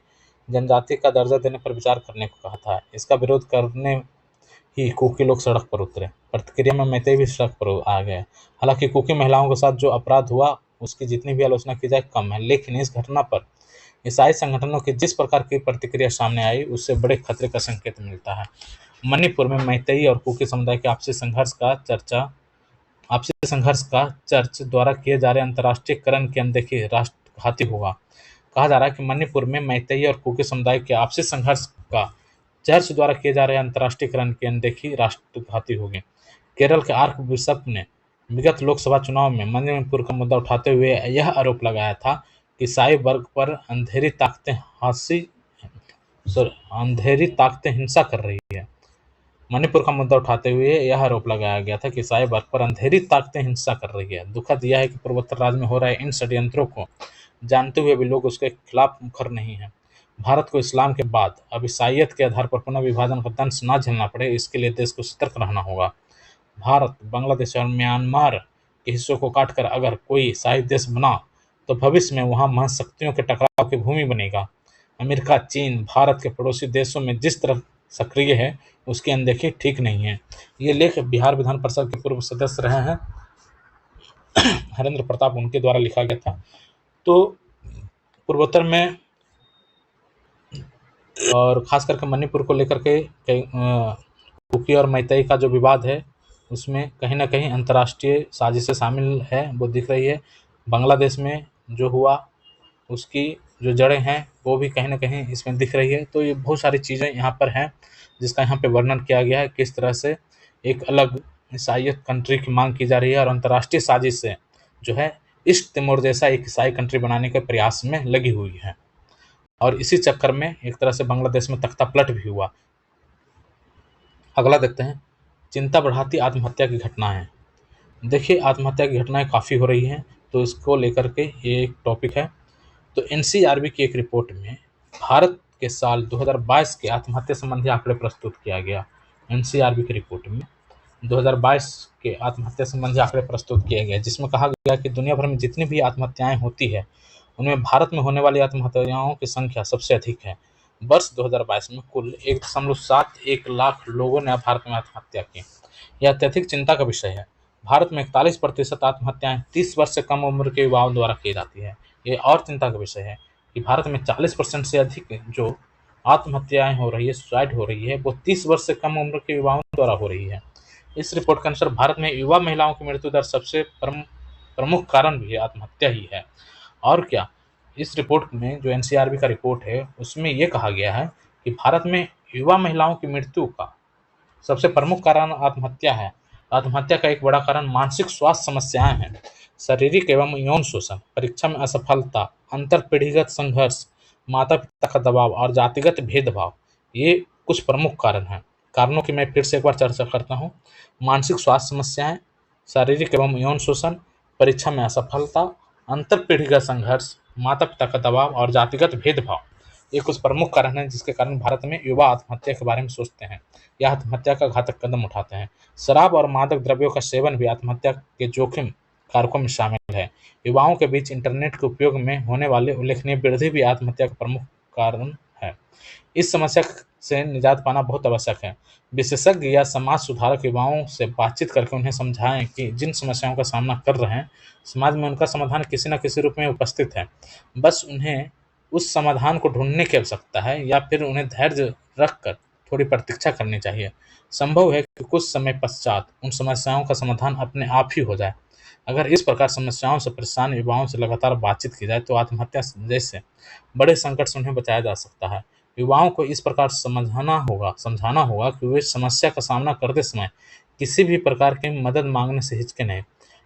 जनजाति का दर्जा देने पर विचार करने को कहा था। इसका विरोध करने ही कुकी लोग सड़क पर उतरे। प्रतिक्रिया में मैतेई भी सड़क पर आ गए। हालांकि कुकी महिलाओं के साथ जो अपराध हुआ उसकी जितनी भी आलोचना की जाए कम है, लेकिन इस घटना पर ईसाई संगठनों की जिस प्रकार की प्रतिक्रिया सामने आई, उससे बड़े खतरे का संकेत मिलता है। मणिपुर में मैतेई और कुकी समुदाय के आपसी संघर्ष का चर्च द्वारा किए जा रहे अंतर्राष्ट्रीयकरण की अनदेखी राष्ट्रघाती होगा। कहा जा रहा है कि मणिपुर में मैतेई और कुकी समुदाय के आपसी संघर्ष का चर्च द्वारा किए जा रहे अंतर्राष्ट्रीयकरण की अनदेखी राष्ट्रघाती होगी। केरल के आर्क बिशप ने विगत लोकसभा चुनाव में मणिपुर का मुद्दा उठाते हुए यह आरोप लगाया था कि ईसाई वर्ग पर अंधेरी ताकतें हिंसा कर रही है। मणिपुर का मुद्दा उठाते हुए यह आरोप लगाया गया था कि ईसाई वर्ग पर अंधेरी ताकतें हिंसा कर रही है। दुखद यह है कि पूर्वोत्तर राज्य में हो रहे इन षड्यंत्रों को जानते हुए भी लोग उसके खिलाफ मुखर नहीं हैं। भारत को इस्लाम के बाद अब ईसाइयत के आधार पर पुनः विभाजन का दंश न झेलना पड़े, इसके लिए देश को सतर्क रहना होगा। भारत, बांग्लादेश और म्यांमार के हिस्सों को काटकर अगर कोई ईसाई देश बना तो भविष्य में वहां महाशक्तियों के टकराव की भूमि बनेगा। अमेरिका, चीन भारत के पड़ोसी देशों में जिस तरह सक्रिय है, उसकी अनदेखी ठीक नहीं है। ये लेख बिहार विधान परिषद के पूर्व सदस्य रहे हैं हरेंद्र प्रताप, उनके द्वारा लिखा गया था। तो पूर्वोत्तर में और खास करके मणिपुर को लेकर के कुकी और मैतेई का जो विवाद है, उसमें कहीं ना कहीं अंतर्राष्ट्रीय साजिशें शामिल है, वो दिख रही है। बांग्लादेश में जो हुआ, उसकी जो जड़ें हैं वो भी कहीं ना कहीं इसमें दिख रही है। तो ये बहुत सारी चीज़ें यहाँ पर हैं जिसका यहाँ पे वर्णन किया गया है, किस तरह से एक अलग ईसाइयत कंट्री की मांग की जा रही है और अंतर्राष्ट्रीय साजिश से जो है ईस्ट तिमोर जैसा एक ईसाई कंट्री बनाने के प्रयास में लगी हुई है। और इसी चक्कर में एक तरह से बांग्लादेश में तख्ता पलट भी हुआ। अगला देखते हैं, चिंता बढ़ाती आत्महत्या की घटनाएं। देखिए, आत्महत्या की घटनाएं काफ़ी हो रही हैं, तो इसको लेकर के ये एक टॉपिक है। तो एनसीआरबी की एक रिपोर्ट में भारत के साल 2022 के आत्महत्या संबंधी आंकड़े प्रस्तुत किया गया। एनसीआरबी की रिपोर्ट में 2022 के आत्महत्या संबंधी आंकड़े प्रस्तुत किए गए, जिसमें कहा गया कि दुनिया भर में जितनी भी आत्महत्याएं होती है, उनमें भारत में होने वाली आत्महत्याओं की संख्या सबसे अधिक है। वर्ष 2022 में कुल 1.71 लाख लोगों ने भारत में आत्महत्या की। यह अत्यधिक चिंता का विषय है। भारत में 41% आत्महत्याएं 30 वर्ष से कम उम्र के युवाओं द्वारा की जाती है। ये और चिंता का विषय है कि भारत में 40% से अधिक जो आत्महत्याएं हो रही है, सुसाइड हो रही है, वो 30 वर्ष से कम उम्र के युवाओं द्वारा हो रही है। इस रिपोर्ट के अनुसार भारत में युवा महिलाओं की मृत्यु दर सबसे प्रमुख कारण भी आत्महत्या ही है। और क्या, इस रिपोर्ट में जो एनसीआरबी का रिपोर्ट है, उसमें यह कहा गया है कि भारत में युवा महिलाओं की मृत्यु का सबसे प्रमुख कारण आत्महत्या है। आत्महत्या का एक बड़ा कारण मानसिक स्वास्थ्य समस्याएं हैं। शारीरिक एवं यौन शोषण, परीक्षा में असफलता, अंतर पीढ़ीगत संघर्ष, माता पिता का दबाव और जातिगत भेदभाव, ये कुछ प्रमुख कारण हैं। कारणों की मैं फिर से एक बार चर्चा करता हूँ। मानसिक स्वास्थ्य समस्याएं, शारीरिक एवं यौन शोषण, परीक्षा में असफलता, अंतर पीढ़ीगत संघर्ष, माता पिता का दबाव और जातिगत भेदभाव, ये कुछ प्रमुख कारण हैं जिसके कारण भारत में युवा आत्महत्या के बारे में सोचते हैं या आत्महत्या का घातक कदम उठाते हैं। शराब और मादक द्रव्यों का सेवन भी आत्महत्या के जोखिम कारकों में शामिल है। युवाओं के बीच इंटरनेट के उपयोग में होने वाले उल्लेखनीय वृद्धि भी आत्महत्या का प्रमुख कारण है। इस समस्या से निजात पाना बहुत आवश्यक है। विशेषज्ञ या समाज सुधारक युवाओं से बातचीत करके उन्हें समझाएं कि जिन समस्याओं का सामना कर रहे हैं, समाज में उनका समाधान किसी न किसी रूप में उपस्थित है। बस उन्हें उस समाधान को ढूंढने की आवश्यकता है या फिर उन्हें धैर्य रखकर थोड़ी प्रतीक्षा करनी चाहिए। संभव है कि कुछ समय पश्चात उन समस्याओं का समाधान अपने आप ही हो जाए। अगर इस प्रकार समस्याओं से परेशान युवाओं से लगातार बातचीत की जाए तो आत्महत्या जैसे बड़े संकट से उन्हें बचाया जा सकता है। युवाओं को इस प्रकार समझाना होगा कि वे समस्या का सामना करते समय किसी भी प्रकार की मदद मांगने से हिचके नहीं।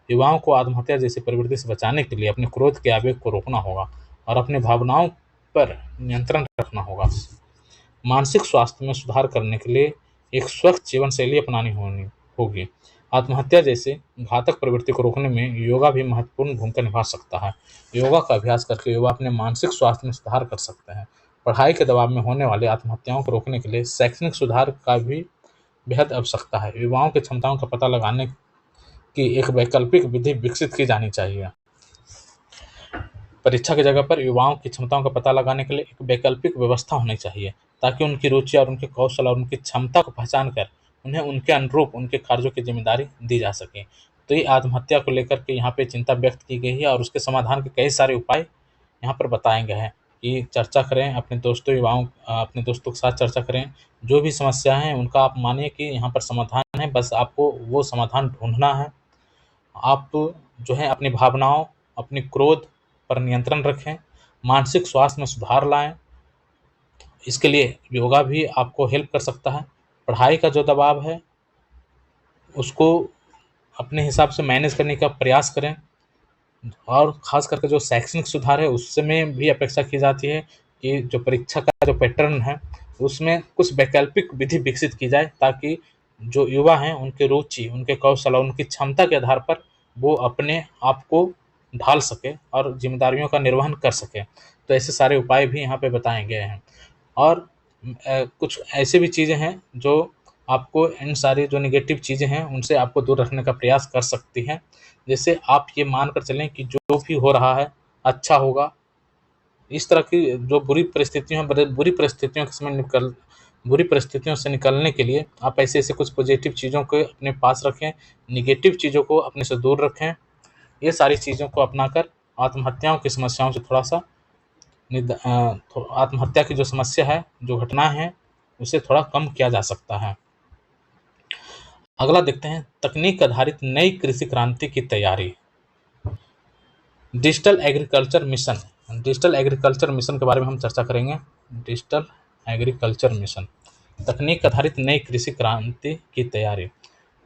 युवाओं को आत्महत्या जैसी प्रवृत्ति से बचाने के लिए अपने क्रोध के आवेग को रोकना होगा और अपनी भावनाओं पर नियंत्रण रखना होगा। मानसिक स्वास्थ्य में सुधार करने के लिए एक स्वस्थ जीवन शैली अपनानी होगी। आत्महत्या जैसे घातक प्रवृत्ति को रोकने में योगा भी महत्वपूर्ण भूमिका निभा सकता है। योगा का अभ्यास करके युवा अपने मानसिक स्वास्थ्य में सुधार कर सकते हैं। पढ़ाई के दबाव में होने वाली आत्महत्याओं को रोकने के लिए शैक्षणिक सुधार का भी बेहद आवश्यकता है। युवाओं की क्षमताओं का पता लगाने की एक वैकल्पिक विधि विकसित की जानी चाहिए। परीक्षा की जगह पर युवाओं की क्षमताओं का पता लगाने के लिए एक वैकल्पिक व्यवस्था होनी चाहिए, ताकि उनकी रुचि और उनके कौशल और उनकी क्षमता को पहचान कर उन्हें उनके अनुरूप उनके कार्यों की जिम्मेदारी दी जा सके। तो ये आत्महत्या को लेकर के यहाँ पे चिंता व्यक्त की गई है और उसके समाधान के कई सारे उपाय यहाँ पर बताए गए हैं। की चर्चा करें, अपने दोस्तों के साथ चर्चा करें। जो भी समस्या है उनका आप मानिए कि यहाँ पर समाधान है, बस आपको वो समाधान ढूँढना है। आप जो है अपनी भावनाओं, अपनी क्रोध पर नियंत्रण रखें, मानसिक स्वास्थ्य में सुधार लाएँ। इसके लिए योगा भी आपको हेल्प कर सकता है। पढ़ाई का जो दबाव है, उसको अपने हिसाब से मैनेज करने का प्रयास करें और ख़ास करके जो शैक्षणिक सुधार है, उसमें भी अपेक्षा की जाती है कि जो परीक्षा का जो पैटर्न है, उसमें कुछ वैकल्पिक विधि विकसित की जाए ताकि जो युवा हैं, उनकी रुचि, उनके कौशल और उनकी क्षमता के आधार पर वो अपने आप को ढाल सकें और ज़िम्मेदारियों का निर्वहन कर सकें। तो ऐसे सारे उपाय भी यहाँ पे बताए गए हैं। और कुछ ऐसी भी चीज़ें हैं जो आपको इन सारी जो नेगेटिव चीज़ें हैं उनसे आपको दूर रखने का प्रयास कर सकती हैं। जैसे आप ये मान कर चलें कि जो भी हो रहा है अच्छा होगा। इस तरह की जो बुरी परिस्थितियों से निकलने के लिए आप ऐसे-ऐसे कुछ पॉजिटिव चीज़ों को अपने पास रखें, नेगेटिव चीज़ों को अपने से दूर रखें। ये सारी चीज़ों को अपनाकर आत्महत्याओं की समस्याओं से थोड़ा-सा आत्महत्या की जो समस्या है, जो घटनाएँ हैं, उसे थोड़ा कम किया जा सकता है। अगला देखते हैं तकनीक आधारित नई कृषि क्रांति की तैयारी। डिजिटल एग्रीकल्चर मिशन के बारे में हम चर्चा करेंगे। डिजिटल एग्रीकल्चर मिशन, तकनीक आधारित नई कृषि क्रांति की तैयारी।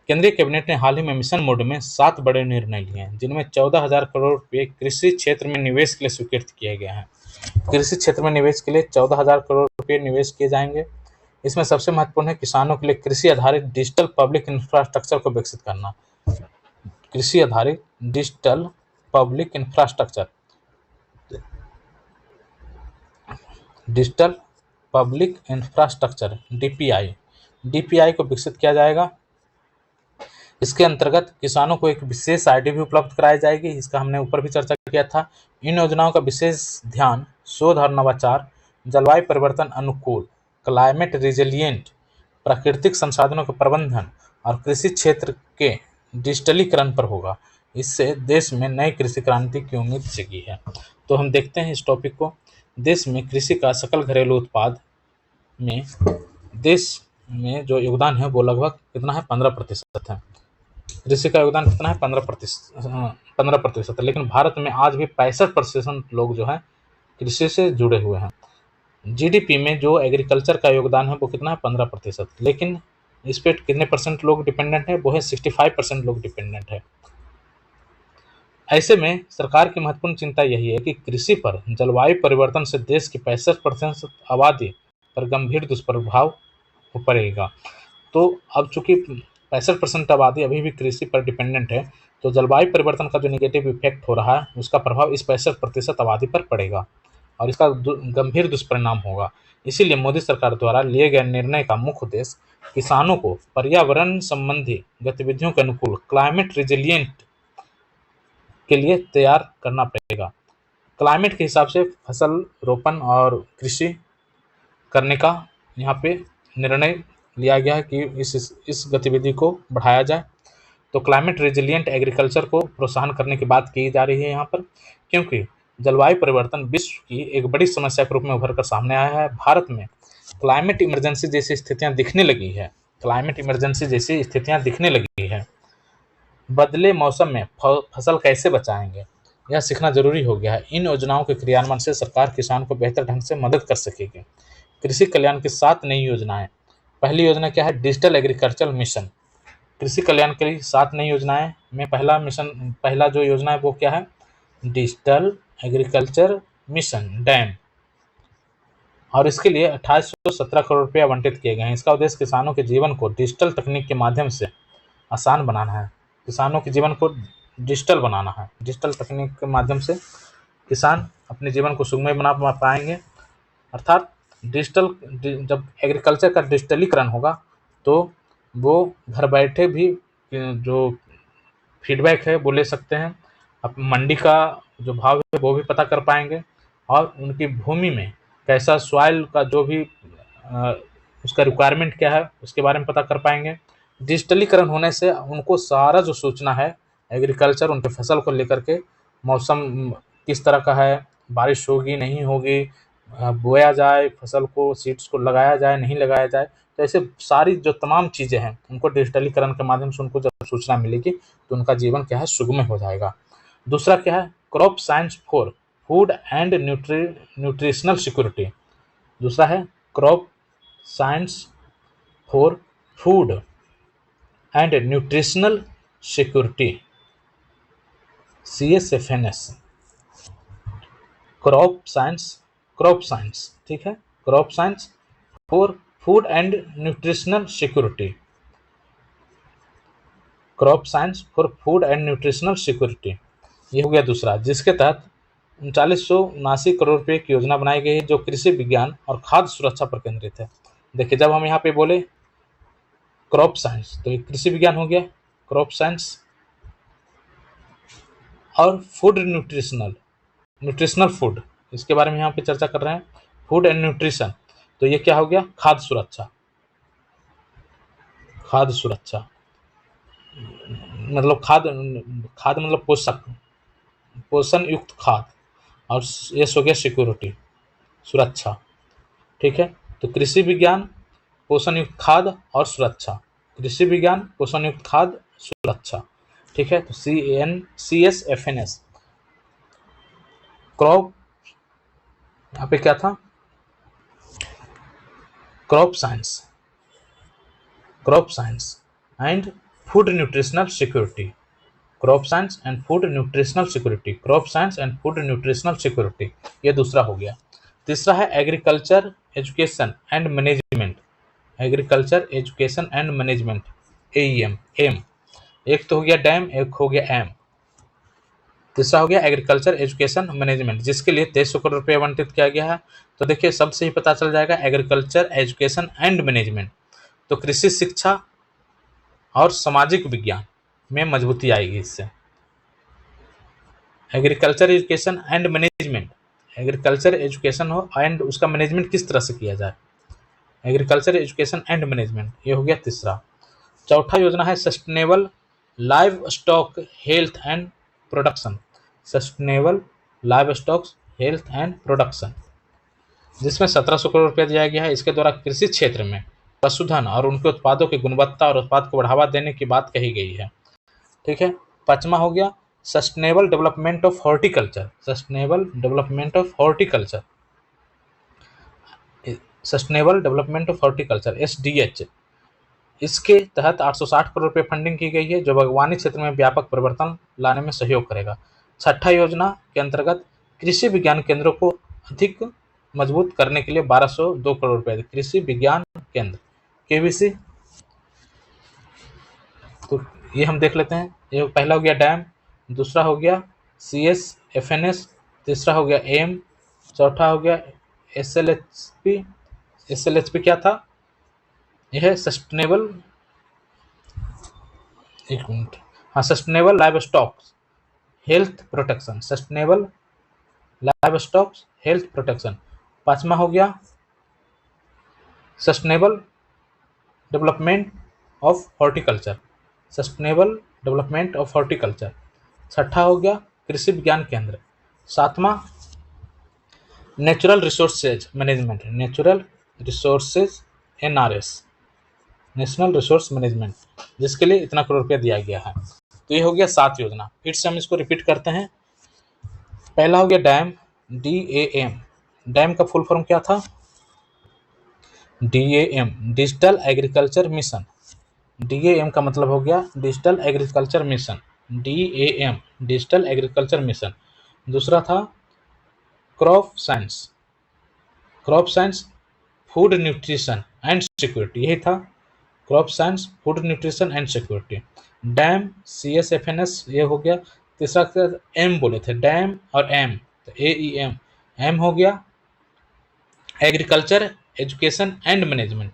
केंद्रीय कैबिनेट ने हाल ही में मिशन मोड में 7 बड़े निर्णय लिए हैं, जिनमें 14,000 करोड़ रुपये कृषि क्षेत्र में निवेश के लिए स्वीकृत किए गए हैं। कृषि क्षेत्र में निवेश के लिए 14,000 करोड़ रुपये निवेश किए जाएंगे। इसमें सबसे महत्वपूर्ण है किसानों के लिए कृषि आधारित डिजिटल पब्लिक इंफ्रास्ट्रक्चर को विकसित करना। कृषि आधारित डिजिटल पब्लिक इंफ्रास्ट्रक्चर, डीपीआई को विकसित किया जाएगा। इसके अंतर्गत किसानों को एक विशेष आईडी भी उपलब्ध कराई जाएगी। इसका हमने ऊपर भी चर्चा किया था। इन योजनाओं का विशेष ध्यान शोध और नवाचार, जलवायु परिवर्तन अनुकूल, क्लाइमेट रिजिलियंट, प्राकृतिक संसाधनों के प्रबंधन और कृषि क्षेत्र के डिजिटलीकरण पर होगा। इससे देश में नई कृषि क्रांति की उम्मीद जगी है। तो हम देखते हैं इस टॉपिक को। देश में कृषि का सकल घरेलू उत्पाद में देश में जो योगदान है वो लगभग कितना है, 15% है। कृषि का योगदान कितना है, 15% है। लेकिन भारत में आज भी 65% लोग जो है कृषि से जुड़े हुए हैं। जीडीपी में जो एग्रीकल्चर का योगदान है वो कितना है, 15%। लेकिन इस पे कितने परसेंट लोग डिपेंडेंट है, वो है 65% लोग डिपेंडेंट है। ऐसे में सरकार की महत्वपूर्ण चिंता यही है कि कृषि पर जलवायु परिवर्तन से देश की 65% आबादी पर गंभीर दुष्प्रभाव पड़ेगा। तो अब चूंकि 65% आबादी अभी भी कृषि पर डिपेंडेंट है, तो जलवायु परिवर्तन का जो नेगेटिव इफेक्ट हो रहा है उसका प्रभाव इस 65% आबादी पर पड़ेगा और इसका गंभीर दुष्परिणाम होगा। इसीलिए मोदी सरकार द्वारा लिए गए निर्णय का मुख्य उद्देश्य किसानों को पर्यावरण संबंधी गतिविधियों के अनुकूल क्लाइमेट रिजिलियंट के लिए तैयार करना पड़ेगा। क्लाइमेट के हिसाब से फसल रोपण और कृषि करने का यहाँ पे निर्णय लिया गया है कि इस गतिविधि को बढ़ाया जाए। तो क्लाइमेट रेजिलिएंट एग्रीकल्चर को प्रोत्साहन करने की बात की जा रही है यहाँ पर, क्योंकि जलवायु परिवर्तन विश्व की एक बड़ी समस्या के रूप में उभर कर सामने आया है। भारत में क्लाइमेट इमरजेंसी जैसी स्थितियाँ दिखने लगी है। बदले मौसम में फसल कैसे बचाएंगे, यह सीखना जरूरी हो गया है। इन योजनाओं के क्रियान्वयन से सरकार किसान को बेहतर ढंग से मदद कर सकेगी। कृषि कल्याण की 7 नई योजनाएं। पहली योजना क्या है, डिजिटल एग्रीकल्चर मिशन। कृषि कल्याण के लिए 7 नई योजनाएं में पहला जो योजना है वो क्या है, डिजिटल एग्रीकल्चर मिशन डैम, और इसके लिए 2817 करोड़ रुपये आवंटित किए गए हैं। इसका उद्देश्य किसानों के जीवन को डिजिटल तकनीक के माध्यम से आसान बनाना है। किसानों के जीवन को डिजिटल बनाना है। डिजिटल तकनीक के माध्यम से किसान अपने जीवन को सुगमय बना पाएंगे। अर्थात जब एग्रीकल्चर का डिजिटलीकरण होगा तो वो घर बैठे भी जो फीडबैक है वो ले सकते हैं। अब मंडी का जो भाव है वो भी पता कर पाएंगे और उनकी भूमि में कैसा सॉइल का जो भी उसका रिक्वायरमेंट क्या है उसके बारे में पता कर पाएंगे। डिजिटलीकरण होने से उनको सारा जो सूचना है एग्रीकल्चर उनके फसल को लेकर के, मौसम किस तरह का है, बारिश होगी नहीं होगी, बोया जाए, फसल को सीड्स को लगाया जाए, नहीं लगाया जाए, तो ऐसे सारी जो तमाम चीज़ें हैं उनको डिजिटलीकरण के माध्यम से उनको जब सूचना मिलेगी तो उनका जीवन क्या है, सुगम हो जाएगा। दूसरा क्या है, crop science for food and nutritional security. दूसरा है crop science for food and nutritional security, CSFNS। Crop science, ठीक है, crop science for food and nutritional security, crop science for food and nutritional security, ये हो गया दूसरा, जिसके तहत 3979 करोड़ रुपये की योजना बनाई गई है जो कृषि विज्ञान और खाद्य सुरक्षा पर केंद्रित है। देखिए, जब हम यहाँ पे बोले क्रॉप साइंस तो ये कृषि विज्ञान हो गया, क्रॉप साइंस, और फूड न्यूट्रिशनल फूड, इसके बारे में यहाँ पे चर्चा कर रहे हैं, फूड एंड न्यूट्रिशन, तो ये क्या हो गया, खाद्य सुरक्षा। खाद्य सुरक्षा मतलब खाद्य खाद्य मतलब पोषक, पोषण युक्त खाद्य, और ये हो गया सिक्योरिटी, सुरक्षा, ठीक है। तो कृषि विज्ञान, पोषण युक्त खाद्य और सुरक्षा, कृषि विज्ञान, पोषण युक्त खाद्य, सुरक्षा, ठीक है। तो CSFNS, क्रॉप, यहाँ पे क्या था, crop science and food nutritional security, crop science and food nutritional security, crop science and food nutritional security, ये दूसरा हो गया। तीसरा है agriculture education and management, agriculture education and management, AEM, M. एक तो हो गया डैम, एक हो गया एम। तीसरा हो गया एग्रीकल्चर एजुकेशन मैनेजमेंट, जिसके लिए 2300 करोड़ रुपये आवंटित किया गया है। तो देखिए, सबसे ही पता चल जाएगा एग्रीकल्चर एजुकेशन एंड मैनेजमेंट, तो कृषि शिक्षा और सामाजिक विज्ञान में मजबूती आएगी इससे। Agriculture education and management, agriculture education हो एंड उसका मैनेजमेंट किस तरह से किया जाए, एग्रीकल्चर एजुकेशन एंड मैनेजमेंट, ये हो गया तीसरा। चौथा योजना है sustainable live stock health and production, sustainable live stock health and production, जिसमें 1700 करोड़ रुपया दिया गया है। इसके द्वारा कृषि क्षेत्र में पशुधन और उनके उत्पादों की गुणवत्ता और उत्पाद को बढ़ावा देने की बात कही गई है, ठीक है। पांचवा हो गया sustainable development of horticulture, sustainable development of horticulture, sustainable development of horticulture, SDH। इसके तहत 860 करोड़ रुपये फंडिंग की गई है जो बागवानी क्षेत्र में व्यापक परिवर्तन लाने में सहयोग करेगा। छठा योजना के अंतर्गत कृषि विज्ञान केंद्रों को अधिक मजबूत करने के लिए 1202 करोड़ रुपये, कृषि विज्ञान केंद्र, KVC। तो ये हम देख लेते हैं, ये पहला हो गया डैम, दूसरा हो गया CSFNS, तीसरा हो गया एम, चौथा हो गया SLHP। SLHP क्या था, यह है सस्टेनेबल, एक मिनट, हाँ, sustainable live stock health protection, sustainable live stock health protection. पांचवा हो गया sustainable development of horticulture, sustainable development of horticulture. छठा हो गया कृषि विज्ञान केंद्र। सातवां natural resources management, natural resources NRS, national resource management, जिसके लिए इतना करोड़ रुपया दिया गया है। तो ये हो गया 7 योजना। फिर से हम इसको रिपीट करते हैं। पहला हो गया डैम, DAM, डैम का फुल फॉर्म क्या था, DAM, digital agriculture mission, DAM का मतलब हो गया digital agriculture mission, DAM, digital agriculture mission. दूसरा था crop science, crop science food nutrition and security, यही था, crop science food nutrition and security. Dam CSFNS, ये हो गया। तीसरा एम बोले थे, डैम और एम, तो AEM, एम हो गया एग्रीकल्चर एजुकेशन एंड मैनेजमेंट,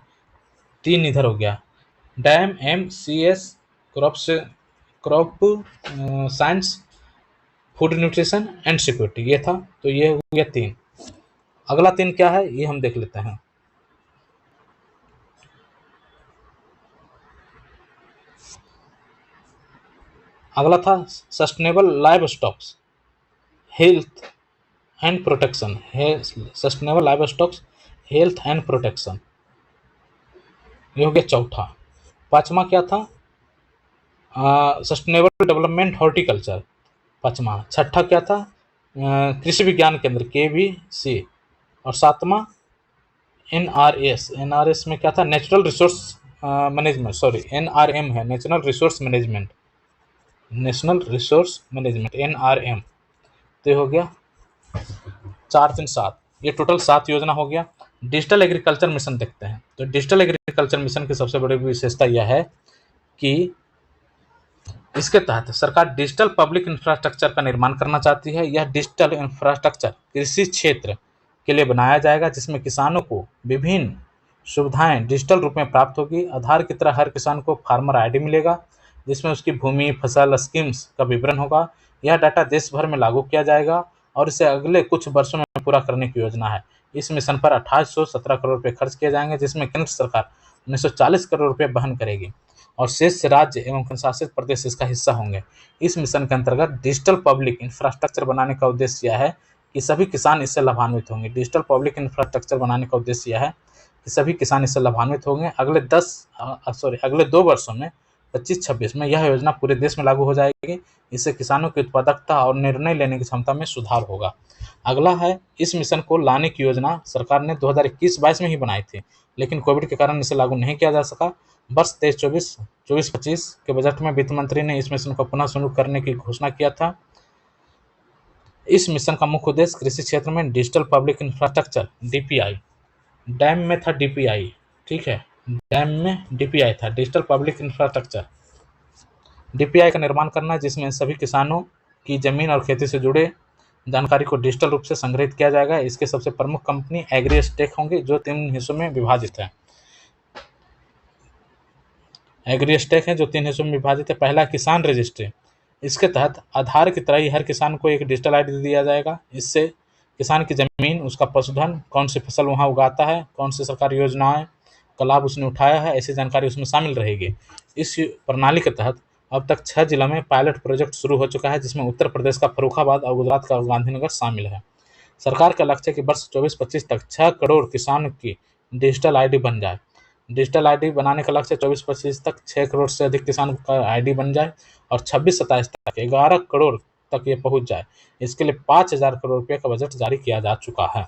3 इधर हो गया, डैम, एम, CS, क्रॉप से crop science food nutrition and security, ये था। तो ये हो गया 3। अगला 3 क्या है ये हम देख लेते हैं। अगला था sustainable live stocks health and protection है, sustainable live stocks health and protection, ये हो गया चौथा। पांचवा क्या था, सस्टेनेबल डेवलपमेंट हॉर्टिकल्चर, पांचवा। छठा क्या था, कृषि विज्ञान केंद्र KVC। और सातवां NRS में क्या था, natural resource management, sorry NRM है, national resource management, national resource management NRM। तो ये हो गया 4 3 7, ये टोटल 7 योजना हो गया। डिजिटल एग्रीकल्चर मिशन देखते हैं। तो डिजिटल एग्रीकल्चर मिशन की सबसे बड़ी विशेषता यह है कि इसके तहत सरकार डिजिटल पब्लिक इंफ्रास्ट्रक्चर का निर्माण करना चाहती है। यह डिजिटल इंफ्रास्ट्रक्चर कृषि क्षेत्र के लिए बनाया जाएगा, जिसमें किसानों को विभिन्न सुविधाएं डिजिटल रूप में प्राप्त होगी। आधार की तरह हर किसान को फार्मर आईडी मिलेगा, जिसमें उसकी भूमि, फसल, स्कीम्स का विवरण होगा। यह डाटा देश भर में लागू किया जाएगा और इसे अगले कुछ वर्षों में पूरा करने की योजना है। इस मिशन पर 2817 करोड़ रुपये खर्च किए जाएंगे, जिसमें केंद्र सरकार 1940 करोड़ रुपये वहन करेगी और शेष राज्य एवं केंद्रशासित प्रदेश इसका हिस्सा होंगे। इस मिशन के अंतर्गत डिजिटल पब्लिक इंफ्रास्ट्रक्चर बनाने का उद्देश्य यह है कि सभी किसान इससे लाभान्वित होंगे। डिजिटल पब्लिक इंफ्रास्ट्रक्चर बनाने का उद्देश्य यह है कि सभी किसान इससे लाभान्वित होंगे। अगले 2 वर्षों में 25-26 में यह योजना पूरे देश में लागू हो जाएगी। इससे किसानों की उत्पादकता और निर्णय लेने की क्षमता में सुधार होगा। अगला है, इस मिशन को लाने की योजना सरकार ने 2021-22 में ही बनाई थी, लेकिन कोविड के कारण इसे लागू नहीं किया जा सका। वर्ष 23-24, 24-25 के बजट में वित्त मंत्री ने इस मिशन को पुनः शुरू करने की घोषणा किया था। इस मिशन का मुख्य उद्देश्य कृषि क्षेत्र में digital public infrastructure DPI, dam में था DPI, ठीक है, डैम में DPI था, डिजिटल पब्लिक इंफ्रास्ट्रक्चर DPI का निर्माण करना है, जिसमें सभी किसानों की जमीन और खेती से जुड़े जानकारी को डिजिटल रूप से संग्रहित किया जाएगा। इसके सबसे प्रमुख कंपनी एग्रीस्टेक होंगे, जो 3 हिस्सों में विभाजित है। एग्रीस्टेक है जो 3 हिस्सों में विभाजित है। पहला, किसान रजिस्ट्री। इसके तहत आधार की तरह ही हर किसान को एक डिजिटल आईडी दिया जाएगा। इससे किसान की जमीन, उसका पशुधन, कौन सी फसल वहाँ उगाता है, कौन सी सरकारी योजनाएं का लाभ उसने उठाया है, ऐसी जानकारी उसमें शामिल रहेगी। इस प्रणाली के तहत अब तक 6 जिलों में पायलट प्रोजेक्ट शुरू हो चुका है, जिसमें उत्तर प्रदेश का फर्रुखाबाद और गुजरात का गांधीनगर शामिल है। सरकार का लक्ष्य है कि वर्ष 24-25 तक 6 करोड़ किसान की डिजिटल आईडी बन जाए। डिजिटल आईडी बनाने का लक्ष्य 24-25 तक 6 करोड़ से अधिक किसान का आईडी बन जाए और 26-27 तक 11 करोड़ तक ये पहुंच जाए। इसके लिए 5,000 करोड़ रुपये का बजट जारी किया जा चुका है।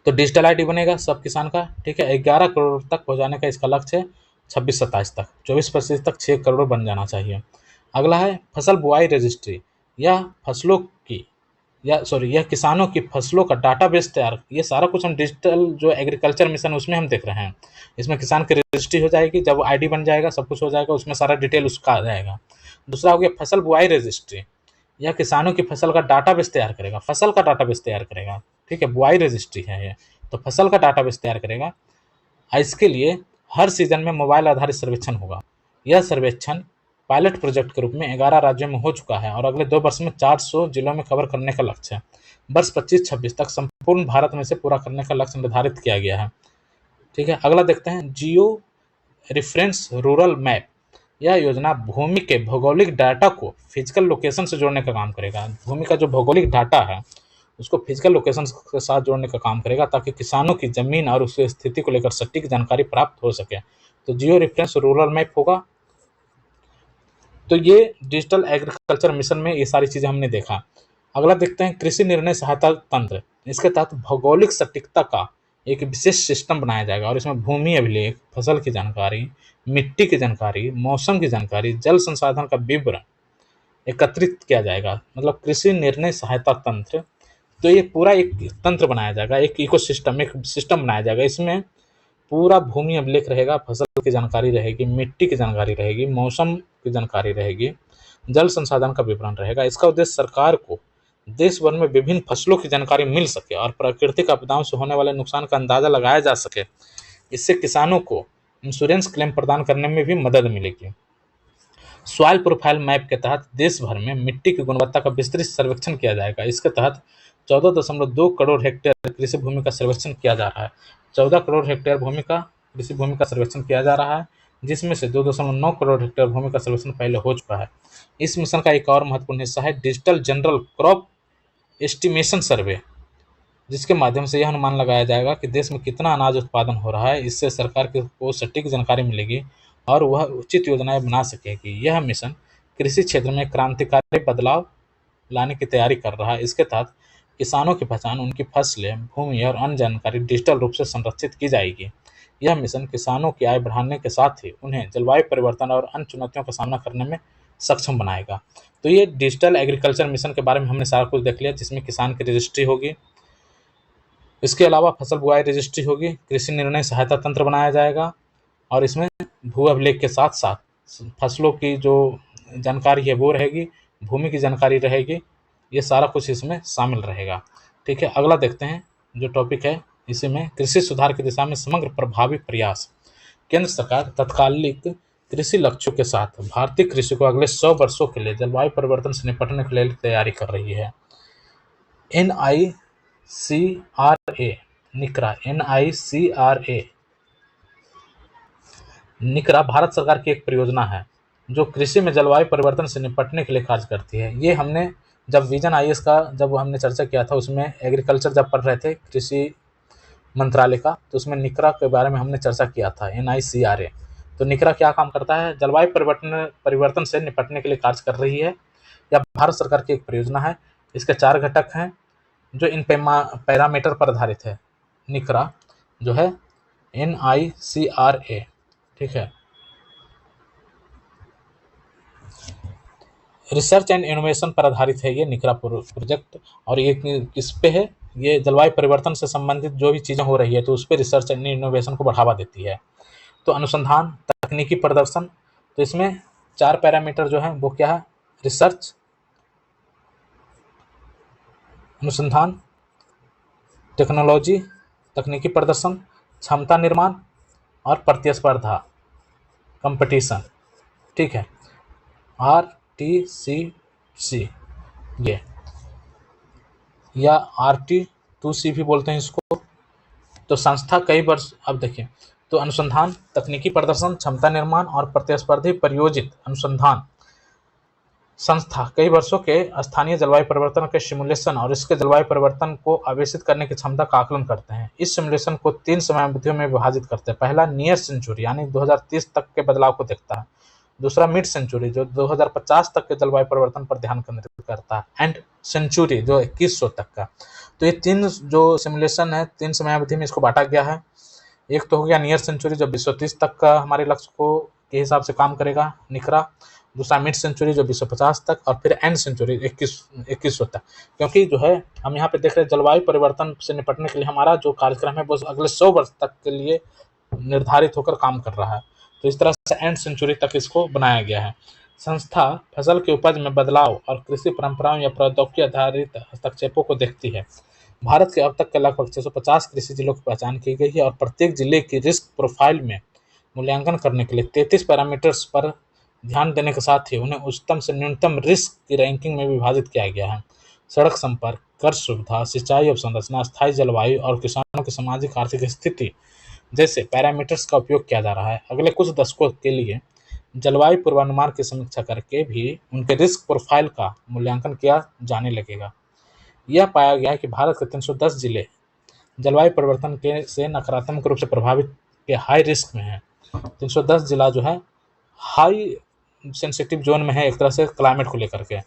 तो डिजिटल आईडी बनेगा सब किसान का, ठीक है। 11 करोड़ तक पहुंचाने का इसका लक्ष्य है। 26-27 तक, 24-25 तक 6 करोड़ बन जाना चाहिए। अगला है फसल बुआई रजिस्ट्री। यह फसलों की यह किसानों की फसलों का डाटाबेस तैयार, ये सारा कुछ हम डिजिटल जो एग्रीकल्चर मिशन उसमें हम देख रहे हैं। इसमें किसान की रजिस्ट्री हो जाएगी, जब आईडी बन जाएगा सब कुछ हो जाएगा, उसमें सारा डिटेल उसका आ जाएगा। दूसरा हो गया फसल बुआई रजिस्ट्री। यह किसानों की फसल का डाटाबेस तैयार करेगा, फसल का डाटाबेस तैयार करेगा, ठीक है। बुआई रजिस्ट्री है ये, तो फसल का डाटाबेस तैयार करेगा। इसके लिए हर सीजन में मोबाइल आधारित सर्वेक्षण होगा। यह सर्वेक्षण पायलट प्रोजेक्ट के रूप में 11 राज्यों में हो चुका है और अगले 2 वर्ष में 400 जिलों में कवर करने का लक्ष्य है। वर्ष 25-26 तक संपूर्ण भारत में से पूरा करने का लक्ष्य निर्धारित किया गया है, ठीक है। अगला देखते हैं, जियो रेफरेंस रूरल मैप। यह योजना भूमि के भौगोलिक डाटा को फिजिकल लोकेशन से जोड़ने का काम करेगा। भूमि का जो भौगोलिक डाटा है उसको फिजिकल लोकेशन के साथ जोड़ने का काम करेगा, ताकि किसानों की जमीन और उसकी स्थिति को लेकर सटीक जानकारी प्राप्त हो सके। तो जियो रेफरेंस रूरल मैप होगा। तो ये डिजिटल एग्रीकल्चर मिशन में ये सारी चीज़ें हमने देखा। अगला देखते हैं, कृषि निर्णय सहायता तंत्र। इसके तहत भौगोलिक सटीकता का एक विशेष सिस्टम बनाया जाएगा और इसमें भूमि अभिलेख, फसल की जानकारी, मिट्टी की जानकारी, मौसम की जानकारी, जल संसाधन का विवरण एकत्रित किया जाएगा, मतलब कृषि निर्णय सहायता तंत्र। तो ये पूरा एक तंत्र बनाया जाएगा, एक इकोसिस्टम, एक सिस्टम बनाया जाएगा। इसमें पूरा भूमि अभिलेख रहेगा, फसल की जानकारी रहेगी, मिट्टी की जानकारी रहेगी, मौसम की जानकारी रहेगी, जल संसाधन का विवरण रहेगा। इसका उद्देश्य सरकार को देश भर में विभिन्न फसलों की जानकारी मिल सके और प्राकृतिक आपदाओं से होने वाले नुकसान का अंदाजा लगाया जा सके। इससे किसानों को इंश्योरेंस क्लेम प्रदान करने में भी मदद मिलेगी। सॉइल प्रोफाइल मैप के तहत देश भर में मिट्टी की गुणवत्ता का विस्तृत सर्वेक्षण किया जाएगा। इसके तहत 14.2 करोड़ हेक्टेयर कृषि भूमि का सर्वेक्षण किया जा रहा है। 14 करोड़ हेक्टेयर कृषि भूमि का सर्वेक्षण किया जा रहा है, जिसमें से 2.9 करोड़ हेक्टेयर भूमि का सर्वेक्षण पहले हो चुका है। इस मिशन का एक और महत्वपूर्ण हिस्सा है डिजिटल जनरल क्रॉप एस्टिमेशन सर्वे, जिसके माध्यम से यह अनुमान लगाया जाएगा कि देश में कितना अनाज उत्पादन हो रहा है। इससे सरकार को सटीक जानकारी मिलेगी और वह उचित योजनाएं बना सकेगी। यह मिशन कृषि क्षेत्र में क्रांतिकारी बदलाव लाने की तैयारी कर रहा है। इसके तहत किसानों की पहचान, उनकी फसलें, भूमि और अन्य जानकारी डिजिटल रूप से संरक्षित की जाएगी। यह मिशन किसानों की आय बढ़ाने के साथ ही उन्हें जलवायु परिवर्तन और अन्य चुनौतियों का सामना करने में सक्षम बनाएगा। तो ये डिजिटल एग्रीकल्चर मिशन के बारे में हमने सारा कुछ देख लिया, जिसमें किसान की रजिस्ट्री होगी। इसके अलावा फसल बुआई रजिस्ट्री होगी, कृषि निर्णय सहायता तंत्र बनाया जाएगा और इसमें भू अभिलेख के साथ साथ फसलों की जो जानकारी है वो रहेगी, भूमि की जानकारी रहेगी। ये सारा कुछ इसमें शामिल रहेगा। ठीक है, अगला देखते हैं जो टॉपिक है इसी में, कृषि सुधार की दिशा में समग्र प्रभावी प्रयास। केंद्र सरकार तत्कालिक कृषि लक्ष्यों के साथ भारतीय कृषि को अगले 100 वर्षों के लिए जलवायु परिवर्तन से निपटने के लिए तैयारी कर रही है। NICRA निकरा NICRA निकरा भारत सरकार की एक परियोजना है जो कृषि में जलवायु परिवर्तन से निपटने के लिए कार्य करती है। ये हमने जब विजन IAS का जब हमने चर्चा किया था, उसमें एग्रीकल्चर जब पढ़ रहे थे कृषि मंत्रालय का, तो उसमें निकरा के बारे में हमने चर्चा किया था, NICRA। तो निकरा क्या काम करता है? जलवायु परिवर्तन से निपटने के लिए कार्य कर रही है। यह भारत सरकार की एक परियोजना है। इसके 4 घटक हैं जो इन पैरामीटर पर आधारित है। निकरा जो है NICRA, ठीक है, रिसर्च एंड इनोवेशन पर आधारित है ये निकरा प्रोजेक्ट। और ये किस पे है? ये जलवायु परिवर्तन से संबंधित जो भी चीज़ें हो रही है तो उस पर रिसर्च एंड इनोवेशन को बढ़ावा देती है। तो अनुसंधान, तकनीकी प्रदर्शन, तो इसमें 4 पैरामीटर जो है वो क्या है? रिसर्च, अनुसंधान, टेक्नोलॉजी, तकनीकी प्रदर्शन, क्षमता निर्माण और प्रतिस्पर्धा, कंपटीशन। ठीक है, RTCC ये, या RT2C भी बोलते हैं इसको। तो संस्था कई वर्ष, अब देखिए, तो अनुसंधान, तकनीकी प्रदर्शन, क्षमता निर्माण और प्रतिस्पर्धी परियोजित अनुसंधान संस्था कई वर्षों के स्थानीय जलवायु परिवर्तन के सिमुलेशन और इसके जलवायु परिवर्तन को आवेशित करने की क्षमता का आकलन करते हैं। इस सिमुलेशन को 3 समयावधियों में विभाजित करते हैं। पहला नियर सेंचुरी यानी 2030 तक के बदलाव को देखता है। दूसरा मिड सेंचुरी जो 2050 तक के जलवायु परिवर्तन पर ध्यान केंद्रित करता है। एंड सेंचुरी जो 2100 तक का। तो ये 3 जो सिमुलेशन है, 3 समयावधि में इसको बांटा गया है। एक तो हो गया नियर सेंचुरी जो 2030 तक का हमारे लक्ष्य को के हिसाब से काम करेगा निकरा। दूसरा मिड सेंचुरी जो 2050 तक, और फिर एंड सेंचुरी 2100 तक। क्योंकि जो है हम यहाँ पे देख रहे हैं जलवायु परिवर्तन से निपटने के लिए हमारा जो कार्यक्रम है वो अगले 100 वर्ष तक के लिए निर्धारित होकर काम कर रहा है। तो इस तरह से एंड सेंचुरी तक इसको बनाया गया है। संस्था फसल की उपज में बदलाव और कृषि परंपराओं या प्रौद्योगिकी आधारित हस्तक्षेपों को देखती है। भारत के अब तक के लगभग 650 कृषि जिलों की पहचान की गई है और प्रत्येक जिले की रिस्क प्रोफाइल में मूल्यांकन करने के लिए 33 पैरामीटर्स पर ध्यान देने के साथ ही उन्हें उच्चतम से न्यूनतम रिस्क की रैंकिंग में विभाजित किया गया है। सड़क संपर्क, कर सुविधा, सिंचाई अवसंरचना, स्थायी जलवायु और किसानों की सामाजिक आर्थिक स्थिति जैसे पैरामीटर्स का उपयोग किया जा रहा है। अगले कुछ दशकों के लिए जलवायु पूर्वानुमान की समीक्षा करके भी उनके रिस्क प्रोफाइल का मूल्यांकन किया जाने लगेगा। यह पाया गया है कि भारत के 310 जिले जलवायु परिवर्तन के से नकारात्मक रूप से प्रभावित के हाई रिस्क में है। 310 जिला जो है हाई सेंसिटिव जोन में है एक तरह से क्लाइमेट को लेकर के।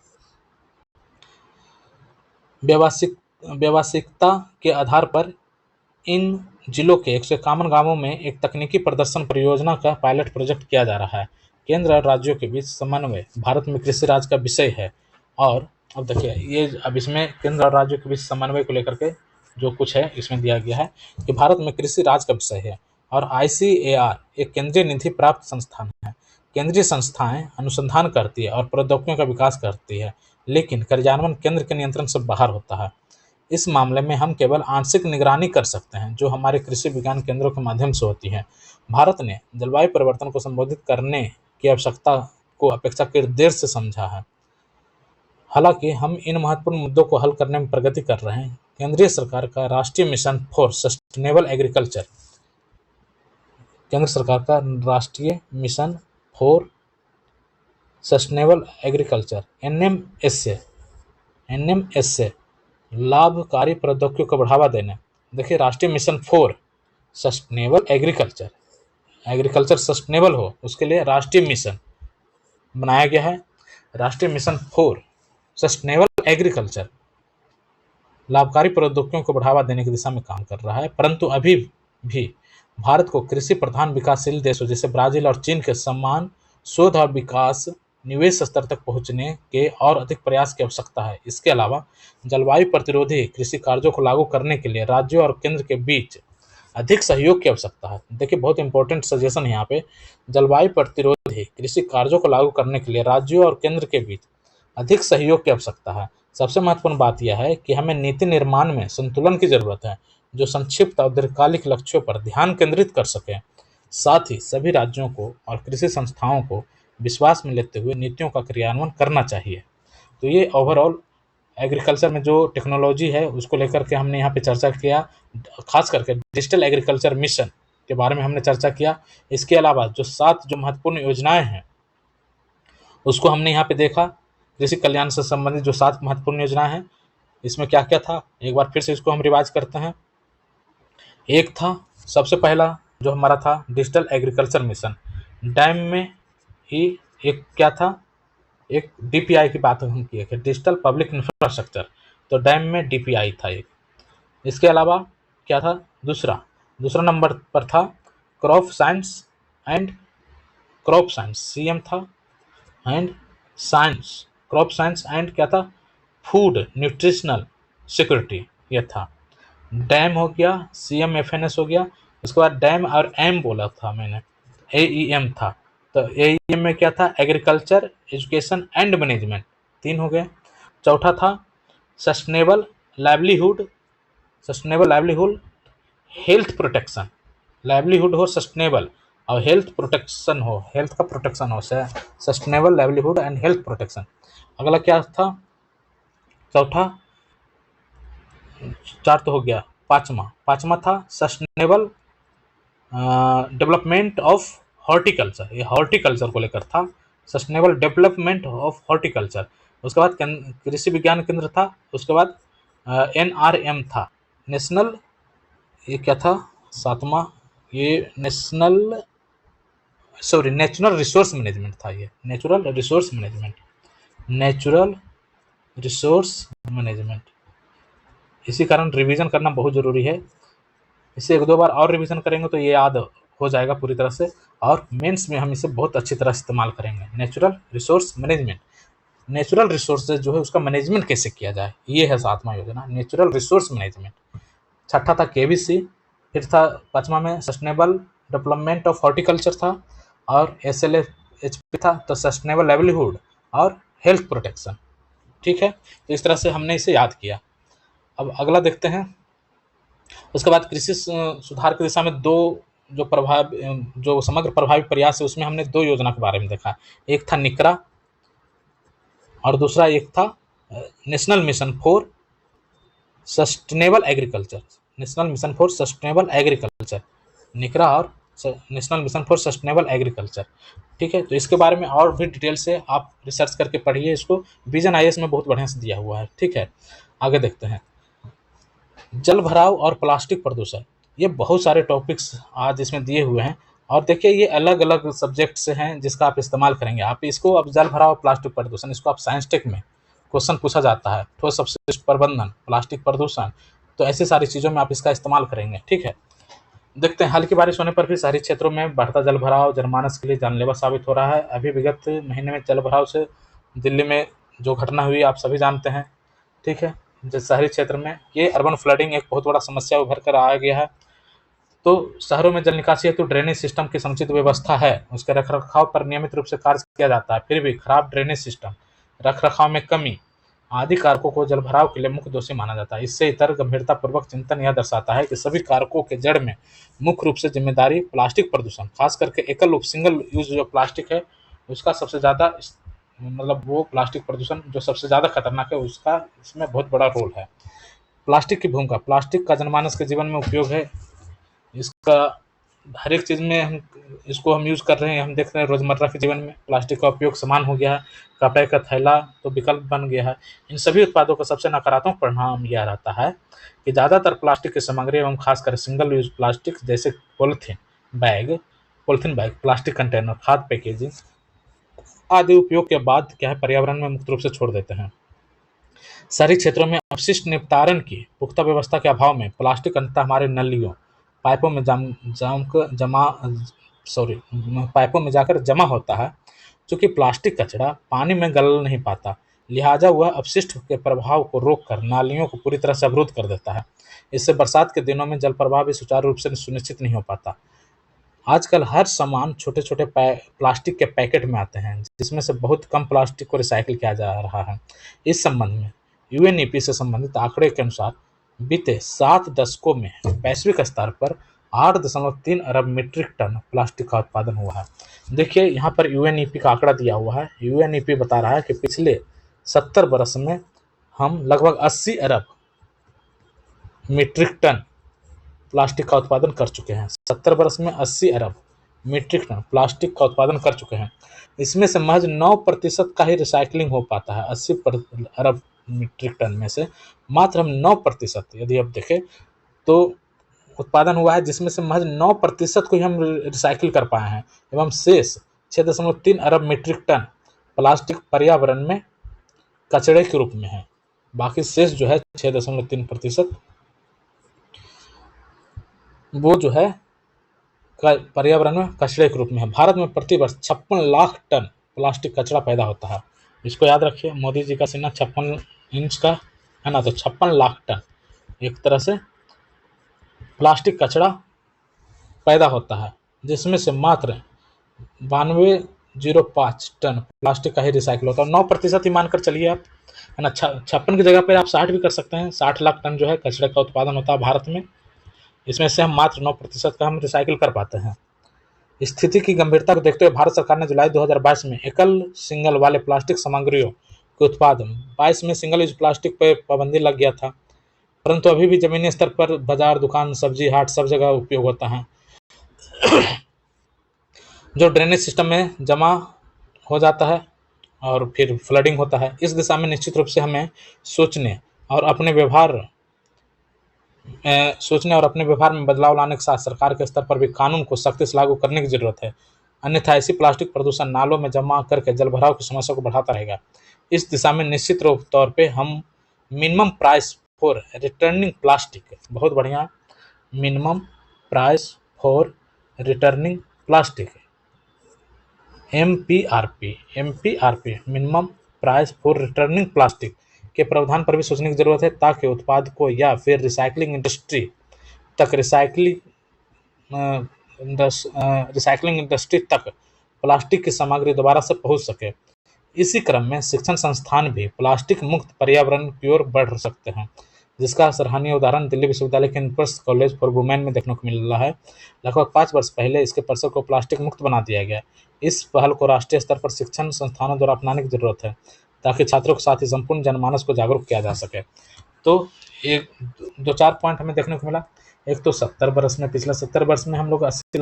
व्यावसायिकता के आधार पर इन जिलों के 151 गांवों में एक तकनीकी प्रदर्शन परियोजना का पायलट प्रोजेक्ट किया जा रहा है। केंद्र और राज्यों के बीच समन्वय भारत में कृषि राज का विषय है। और अब देखिए ये अब इसमें केंद्र और राज्यों के बीच समन्वय को लेकर के जो कुछ है इसमें दिया गया है कि भारत में कृषि राज का विषय है। और ICAR एक केंद्रीय निधि प्राप्त संस्थान है। केंद्रीय संस्थाएं अनुसंधान करती है और प्रौद्योगिकियों का विकास करती है, लेकिन कार्यान्वयन केंद्र के नियंत्रण से बाहर होता है। इस मामले में हम केवल आंशिक निगरानी कर सकते हैं जो हमारे कृषि विज्ञान केंद्रों के माध्यम से होती है। भारत ने जलवायु परिवर्तन को संबोधित करने की आवश्यकता को अपेक्षाकृत देर से समझा है। हालांकि हम इन महत्वपूर्ण मुद्दों को हल करने में प्रगति कर रहे हैं। केंद्रीय सरकार का राष्ट्रीय मिशन फॉर सस्टेनेबल एग्रीकल्चर, केंद्र सरकार का राष्ट्रीय mission for sustainable agriculture NMSA लाभकारी प्रौद्योगिकी को बढ़ावा देने, देखिए राष्ट्रीय mission for sustainable agriculture, agriculture sustainable हो उसके लिए राष्ट्रीय मिशन बनाया गया है। राष्ट्रीय मिशन फॉर सस्टेनेबल एग्रीकल्चर लाभकारी प्रौद्योगिकियों को बढ़ावा देने की दिशा में काम कर रहा है, परंतु अभी भी भारत को कृषि प्रधान विकासशील देशों जैसे ब्राजील और चीन के समान शोध और विकास निवेश स्तर तक पहुंचने के और अधिक प्रयास की आवश्यकता है। इसके अलावा जलवायु प्रतिरोधी कृषि कार्यों को लागू करने के लिए राज्यों और केंद्र के बीच अधिक सहयोग की आवश्यकता है। देखिए बहुत इंपॉर्टेंट सजेशन यहाँ पे, जलवायु प्रतिरोधी कृषि कार्यों को लागू करने के लिए राज्यों और केंद्र के बीच अधिक सहयोग की आवश्यकता है। सबसे महत्वपूर्ण बात यह है कि हमें नीति निर्माण में संतुलन की जरूरत है जो संक्षिप्त और दीर्घकालिक लक्ष्यों पर ध्यान केंद्रित कर सके। साथ ही सभी राज्यों को और कृषि संस्थाओं को विश्वास में लेते हुए नीतियों का क्रियान्वयन करना चाहिए। तो ये ओवरऑल एग्रीकल्चर में जो टेक्नोलॉजी है उसको लेकर के हमने यहाँ पे चर्चा किया, खास करके डिजिटल एग्रीकल्चर मिशन के बारे में हमने चर्चा किया। इसके अलावा जो 7 जो महत्वपूर्ण योजनाएं हैं उसको हमने यहाँ पे देखा। कृषि कल्याण से संबंधित जो 7 महत्वपूर्ण योजनाएं हैं इसमें क्या क्या था, एक बार फिर से इसको हम रिवाइज करते हैं। एक था सबसे पहला जो हमारा था डिजिटल एग्रीकल्चर मिशन, डैम में ही एक क्या था, एक डीपीआई की बात हम किए थे, डिजिटल पब्लिक इंफ्रास्ट्रक्चर, तो डैम में डीपीआई था एक। इसके अलावा क्या था, दूसरा दूसरा नंबर पर था crop science and crop science, CM था and science, crop science and क्या था, फूड न्यूट्रिशनल सिक्योरिटी ये था। डैम हो गया, सीएम एफएनएस हो गया। उसके बाद डैम और एम बोला था मैंने, एईएम था, तो एईएम में क्या था, एग्रीकल्चर एजुकेशन एंड मैनेजमेंट, 3 हो गए। चौथा था sustainable livelihood, sustainable livelihood health protection, livelihood हो सस्टेनेबल और हेल्थ प्रोटेक्शन हो, हेल्थ का प्रोटेक्शन हो, sustainable livelihood and health protection. अगला क्या था, चौथा, 4 तो हो गया, पाँचवा था सस्टेनेबल डेवलपमेंट ऑफ हॉर्टिकल्चर, ये हॉर्टिकल्चर को लेकर था, सस्टेनेबल डेवलपमेंट ऑफ हॉर्टिकल्चर। उसके बाद कृषि विज्ञान केंद्र था। उसके बाद एनआरएम था, नेशनल, ये क्या था 7वां, ये नेशनल नेचुरल रिसोर्स मैनेजमेंट था, ये natural resource management, natural resource management. इसी कारण रिवीजन करना बहुत ज़रूरी है, इसे 1-2 बार और रिवीजन करेंगे तो ये याद हो जाएगा पूरी तरह से, और मेंस में हम इसे बहुत अच्छी तरह इस्तेमाल करेंगे। Natural resource management, natural resources जो है उसका मैनेजमेंट कैसे किया जाए, ये है 7वां योजना, नेचुरल रिसोर्स मैनेजमेंट। छठा था केबीसी, फिर था 5वां में सस्टेनेबल डेवलपमेंट ऑफ हॉर्टिकल्चर था, और एसएलएचपी था, तो सस्टेनेबल लाइवलीहुड और हेल्थ प्रोटेक्शन। ठीक है, तो इस तरह से हमने इसे याद किया। अब अगला देखते हैं। उसके बाद कृषि सुधार की दिशा में 2 जो समग्र प्रभावी प्रयास है उसमें हमने 2 योजना के बारे में देखा, एक था निकरा और दूसरा एक था national mission for sustainable agriculture, national mission for sustainable agriculture, NICRA और national mission for sustainable agriculture. ठीक है, तो इसके बारे में और भी डिटेल से आप रिसर्च करके पढ़िए, इसको विजन आईएएस में बहुत बढ़िया से दिया हुआ है। ठीक है, आगे देखते हैं। जल भराव और प्लास्टिक प्रदूषण, ये बहुत सारे टॉपिक्स आज इसमें दिए हुए हैं, और देखिए ये अलग अलग सब्जेक्ट से हैं जिसका आप इस्तेमाल करेंगे। आप इसको, अब जल भराव प्लास्टिक प्रदूषण, इसको आप साइंस टेक में क्वेश्चन पूछा जाता है, ठोस अपशिष्ट प्रबंधन, प्लास्टिक प्रदूषण, तो ऐसी सारी चीज़ों में आप इसका इस्तेमाल करेंगे। ठीक है, देखते हैं। हल्की बारिश होने पर भी शहरी क्षेत्रों में बढ़ता जल भराव जनमानस के लिए जानलेवा साबित हो रहा है। अभी विगत महीने में जल भराव से दिल्ली में जो घटना हुई आप सभी जानते हैं। ठीक है, जो शहरी क्षेत्र में ये अर्बन फ्लडिंग एक बहुत बड़ा समस्या उभर कर आ गया है। तो शहरों में जल निकासी हेतु ड्रेनेज सिस्टम की समुचित व्यवस्था है, उसके रखरखाव पर नियमित रूप से कार्य किया जाता है, फिर भी खराब ड्रेनेज सिस्टम, रखरखाव में कमी आदि कारकों को जल भराव के लिए मुख्य दोषी माना जाता है। इससे इतर गंभीरतापूर्वक चिंतन यह दर्शाता है कि सभी कारकों के जड़ में मुख्य रूप से जिम्मेदारी प्लास्टिक प्रदूषण, खास करके एकल सिंगल यूज जो प्लास्टिक है उसका सबसे ज़्यादा, मतलब वो प्लास्टिक प्रदूषण जो सबसे ज़्यादा खतरनाक है उसका इसमें बहुत बड़ा रोल है। प्लास्टिक की भूमिका, प्लास्टिक का जनमानस के जीवन में उपयोग है, इसका हर एक चीज़ में हम इसको हम यूज़ कर रहे हैं, हम देख रहे हैं रोज़मर्रा के जीवन में प्लास्टिक का उपयोग समान हो गया है, कपड़े का थैला तो विकल्प बन गया है। इन सभी उत्पादों का सबसे नकारात्मक परिणाम यह रहता है कि ज़्यादातर प्लास्टिक की सामग्री एवं खासकर सिंगल यूज़ प्लास्टिक जैसे पॉलीथीन बैग, प्लास्टिक कंटेनर, खाद्य पैकेजिंग आदि उपयोग के बाद क्या है पर्यावरण में मुक्त रूप से छोड़ देते हैं। शहरी क्षेत्रों में अपशिष्ट निपटारण की पुख्ता व्यवस्था के अभाव में प्लास्टिक अंततः हमारे नलियों, पाइपों में जम जम क जमा सॉरी पाइपों में जाकर जमा होता है। चूँकि प्लास्टिक कचरा पानी में गल नहीं पाता, लिहाजा वह अपशिष्ट के प्रभाव को रोककर नालियों को पूरी तरह से अवरुद्ध कर देता है। इससे बरसात के दिनों में जल प्रवाह भी सुचारू रूप से सुनिश्चित नहीं हो पाता। आजकल हर सामान छोटे-छोटे प्लास्टिक के पैकेट में आते हैं, जिसमें से बहुत कम प्लास्टिक को रिसाइकिल किया जा रहा है। इस संबंध में यूएनईपी से संबंधित आंकड़े के अनुसार बीते 7 दशकों में वैश्विक स्तर पर 8.3 अरब मीट्रिक टन प्लास्टिक का उत्पादन हुआ है। देखिए यहाँ पर यूएनईपी का आंकड़ा दिया हुआ है। यूएनईपी बता रहा है कि पिछले 70 वर्ष में हम लगभग 80 अरब मीट्रिक टन प्लास्टिक का उत्पादन कर चुके हैं। 70 वर्ष में 80 अरब मीट्रिक टन प्लास्टिक का उत्पादन कर चुके हैं। इसमें से महज 9% का ही रिसाइक्लिंग हो पाता है। 80 अरब मीट्रिक टन में से मात्र हम 9% यदि आप देखें तो उत्पादन हुआ है, जिसमें से महज 9% को ही हम रिसाइकिल कर पाए हैं एवं शेष 6.3 अरब मीट्रिक टन प्लास्टिक पर्यावरण में कचरे के रूप में है। बाकी शेष जो है 6.3% वो जो है पर्यावरण में कचरे के रूप में है। भारत में प्रति वर्ष 56 लाख टन प्लास्टिक कचरा पैदा होता है। इसको याद रखिए, मोदी जी का सीना 56 इंच का है ना, तो 56 लाख टन एक तरह से प्लास्टिक कचरा पैदा होता है, जिसमें से मात्र 9205 टन प्लास्टिक का ही रिसाइकिल होता है। 9% ही मानकर चलिए आप, है ना। 56 की जगह पर आप 60 भी कर सकते हैं। 60 लाख टन जो है कचरे का उत्पादन होता है भारत में। इसमें से हम मात्र 9% का हम रिसाइकिल कर पाते हैं। स्थिति की गंभीरता को देखते हुए भारत सरकार ने जुलाई 2022 में एकल सिंगल वाले प्लास्टिक सामग्रियों के उत्पादन 22 में सिंगल यूज प्लास्टिक पर पाबंदी लग गया था, परंतु अभी भी जमीनी स्तर पर बाजार, दुकान, सब्जी हाट सब जगह उपयोग होता है, जो ड्रेनेज सिस्टम में जमा हो जाता है और फिर फ्लडिंग होता है। इस दिशा में निश्चित रूप से हमें सोचने और अपने व्यवहार में बदलाव लाने के साथ सरकार के स्तर पर भी कानून को सख्ती से लागू करने की जरूरत है। अन्यथा ऐसी प्लास्टिक प्रदूषण नालों में जमा करके जलभराव की समस्या को बढ़ाता रहेगा। इस दिशा में निश्चित रूप तौर पे हम minimum price for returning plastic, बहुत बढ़िया, minimum price for returning plastic, MPRP minimum price for returning plastic के प्रावधान पर भी सोचने की जरूरत है, ताकि उत्पादकों या फिर रिसाइकलिंग इंडस्ट्री तक प्लास्टिक की सामग्री दोबारा से पहुंच सके। इसी क्रम में शिक्षण संस्थान भी प्लास्टिक मुक्त पर्यावरण की ओर बढ़ सकते हैं, जिसका सराहनीय उदाहरण दिल्ली विश्वविद्यालय के इंपर्स कॉलेज फॉर वुमेन में देखने को मिल रहा है। लगभग 5 वर्ष पहले इसके परिसर को प्लास्टिक मुक्त बना दिया गया। इस पहल को राष्ट्रीय स्तर पर शिक्षण संस्थानों द्वारा अपनाने की जरूरत है, ताकि छात्रों के साथ ही संपूर्ण जनमानस को जागरूक किया जा सके। तो एक 2-4 पॉइंट हमें देखने को मिला। एक तो 70 वर्ष में, पिछले 70 वर्ष में हम लोग 80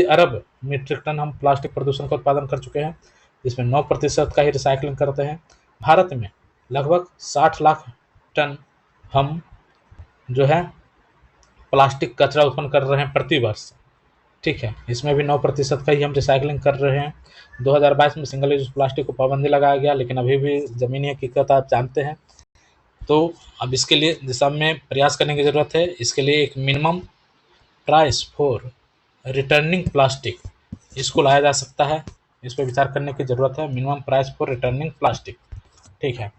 अरब मीट्रिक टन हम प्लास्टिक प्रदूषण का उत्पादन कर चुके हैं, जिसमें 9% का ही रिसाइकलिंग करते हैं। भारत में लगभग 60 लाख टन हम जो है प्लास्टिक कचरा उत्पन्न कर रहे हैं प्रति वर्ष, ठीक है। इसमें भी 9% का ही हम रिसाइकलिंग कर रहे हैं। 2022 में सिंगल यूज प्लास्टिक को पाबंदी लगाया गया, लेकिन अभी भी ज़मीनी हकीकत आप जानते हैं। तो अब इसके लिए दिशा में प्रयास करने की ज़रूरत है। इसके लिए एक minimum price for returning plastic, इसको लाया जा सकता है। इस पर विचार करने की ज़रूरत है, minimum price for returning plastic, ठीक है।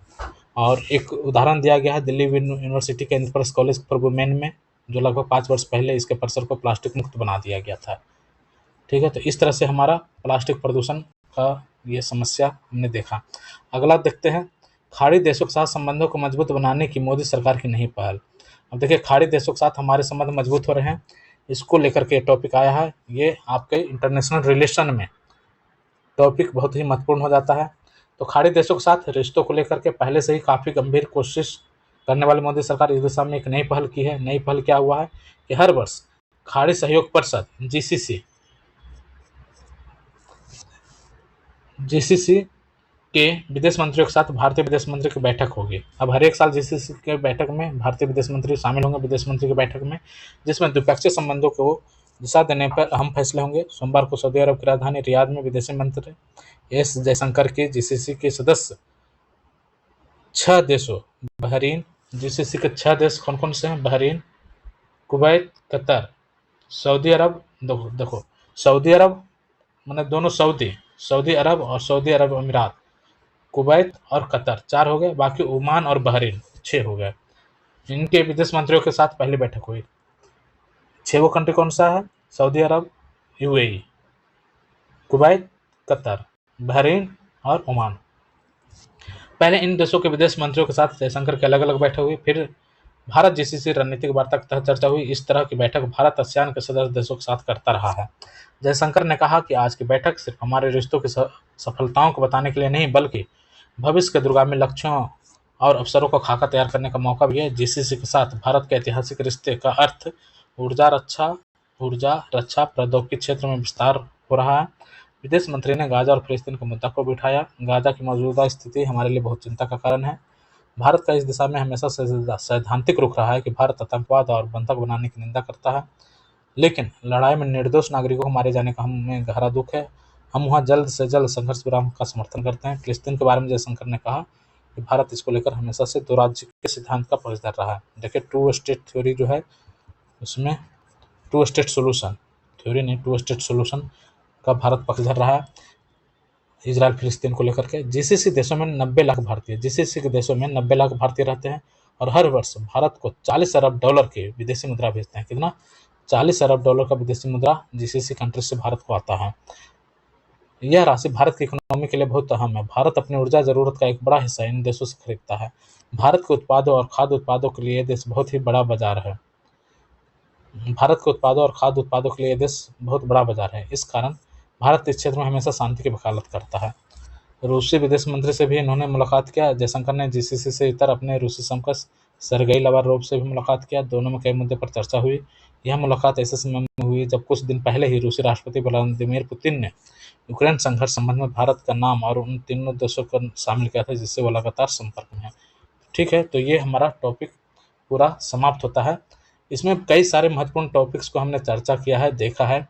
और एक उदाहरण दिया गया है दिल्ली यूनिवर्सिटी के इंपर्स कॉलेज फॉर वुमेन में, जो लगभग 5 वर्ष पहले इसके परिसर को प्लास्टिक मुक्त बना दिया गया था, ठीक है। तो इस तरह से हमारा प्लास्टिक प्रदूषण का ये समस्या हमने देखा। अगला देखते हैं, खाड़ी देशों के साथ संबंधों को मजबूत बनाने की मोदी सरकार की नई पहल। अब देखिए, खाड़ी देशों के साथ हमारे संबंध मजबूत हो रहे हैं, इसको लेकर के टॉपिक आया है। ये आपके इंटरनेशनल रिलेशन में टॉपिक बहुत ही महत्वपूर्ण हो जाता है। तो खाड़ी देशों के साथ रिश्तों को लेकर के पहले से ही काफ़ी गंभीर कोशिश करने वाली मोदी सरकार इस दिशा में एक नई पहल की है। नई पहल क्या हुआ है कि हर वर्ष खाड़ी सहयोग परिषद जीसीसी के विदेश मंत्रियों के साथ भारतीय विदेश मंत्री की बैठक होगी। अब हर एक साल जीसीसी के बैठक में भारतीय विदेश मंत्री शामिल होंगे विदेश मंत्री की बैठक में, जिसमें द्विपक्षीय संबंधों को दिशा देने पर अहम फैसले होंगे। सोमवार को सऊदी अरब की राजधानी रियाद में विदेश मंत्री एस जयशंकर की जीसीसी के सदस्य 6 देशों बहरीन, जीसीसी के 6 देश कौन कौन से हैं? बहरीन, कुवैत, कतर, सऊदी अरब, देखो सऊदी अरब मैंने दोनों सऊदी अरब और सऊदी अरब अमीरात, कुवैत और कतर 4 हो गए, बाकी ओमान और बहरीन 6 हो गए। इनके विदेश मंत्रियों के साथ पहली बैठक हुई। 6 वो कंट्री कौन सा है? सऊदी अरब, यूएई, कुवैत, कतर, बहरीन और ओमान। पहले इन देशों के विदेश मंत्रियों के साथ जयशंकर की अलग अलग बैठक हुई, फिर भारत जीसीसी रणनीतिक वार्ता के तहत चर्चा हुई। इस तरह की बैठक भारत आसियान के सदस्य देशों के साथ करता रहा है। जयशंकर ने कहा कि आज की बैठक सिर्फ हमारे रिश्तों की सफलताओं को बताने के लिए नहीं, बल्कि भविष्य के दूरगामी लक्ष्यों और अवसरों का खाका तैयार करने का मौका भी है। जीसीसी के साथ भारत के ऐतिहासिक रिश्ते का अर्थ ऊर्जा रक्षा प्रौद्योगिकी क्षेत्र में विस्तार हो रहा है। विदेश मंत्री ने गाजा और फिलिस्तीन के मुद्दा को भी उठाया। गाजा की मौजूदा स्थिति हमारे लिए बहुत चिंता का कारण है। भारत का इस दिशा में हमेशा से सैद्धांतिक रुख रहा है कि भारत आतंकवाद और बंधक बनाने की निंदा करता है, लेकिन लड़ाई में निर्दोष नागरिकों को मारे जाने का हमें गहरा दुख है। हम वहां जल्द से जल्द संघर्ष विराम का समर्थन करते हैं। फिलिस्तीन के बारे में जयशंकर ने कहा कि भारत इसको लेकर हमेशा से 2 राज्य के सिद्धांत का पक्षधर रहा है। देखिए, 2 स्टेट थ्योरी जो है उसमें 2 स्टेट सोल्यूशन थ्योरी नहीं, 2 स्टेट सोल्यूशन का भारत पक्षधर रहा है इजराइल फिलिस्तीन को लेकर के। जीसीसी देशों में 90 लाख भारतीय जीसीसी के देशों में 90 लाख भारतीय रहते हैं और हर वर्ष भारत को 40 अरब डॉलर की विदेशी मुद्रा भेजते हैं। कितना? 40 अरब डॉलर का विदेशी मुद्रा जीसीसी कंट्री से भारत को आता है। यह राशि भारत की इकोनॉमी के लिए बहुत अहम है। भारत अपनी ऊर्जा जरूरत का एक बड़ा हिस्सा इन देशों से खरीदता है। भारत के उत्पादों और खाद्य उत्पादों के लिए यह देश बहुत ही बड़ा बाजार है। भारत के उत्पादों और खाद्य उत्पादों के लिए यह देश बहुत बड़ा बाजार है। इस कारण भारत इस क्षेत्र में हमेशा शांति की वकालत करता है। रूसी विदेश मंत्री से भी इन्होंने मुलाकात किया। जयशंकर ने जीसीसी से इतर अपने रूसी समकक्ष सर्गेई लावारोव से भी मुलाकात किया। दोनों में कई मुद्दे पर चर्चा हुई। यह मुलाकात ऐसे समय में हुई जब कुछ दिन पहले ही रूसी राष्ट्रपति व्लादिमीर पुतिन ने यूक्रेन संघर्ष संबंध में भारत का नाम और उन तीनों देशों को शामिल किया था, जिससे वो लगातार संपर्क में है। ठीक है, तो ये हमारा टॉपिक पूरा समाप्त होता है। इसमें कई सारे महत्वपूर्ण टॉपिक्स को हमने चर्चा किया है, देखा है,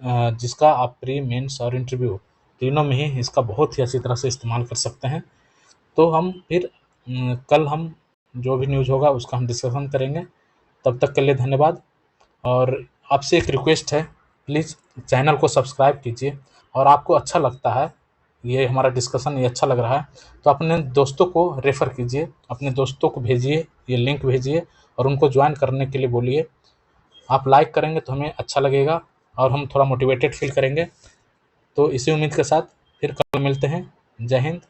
जिसका आप प्री मेंस और इंटरव्यू तीनों में ही इसका बहुत ही अच्छी तरह से इस्तेमाल कर सकते हैं। तो हम फिर कल हम जो भी न्यूज़ होगा उसका हम डिस्कशन करेंगे। तब तक के लिए धन्यवाद। और आपसे एक रिक्वेस्ट है, प्लीज़ चैनल को सब्सक्राइब कीजिए। और आपको अच्छा लगता है ये हमारा डिस्कशन, ये अच्छा लग रहा है तो अपने दोस्तों को रेफ़र कीजिए, अपने दोस्तों को भेजिए, ये लिंक भेजिए और उनको ज्वाइन करने के लिए बोलिए। आप लाइक करेंगे तो हमें अच्छा लगेगा और हम थोड़ा मोटिवेटेड फील करेंगे। तो इसी उम्मीद के साथ फिर कल मिलते हैं। जय हिंद,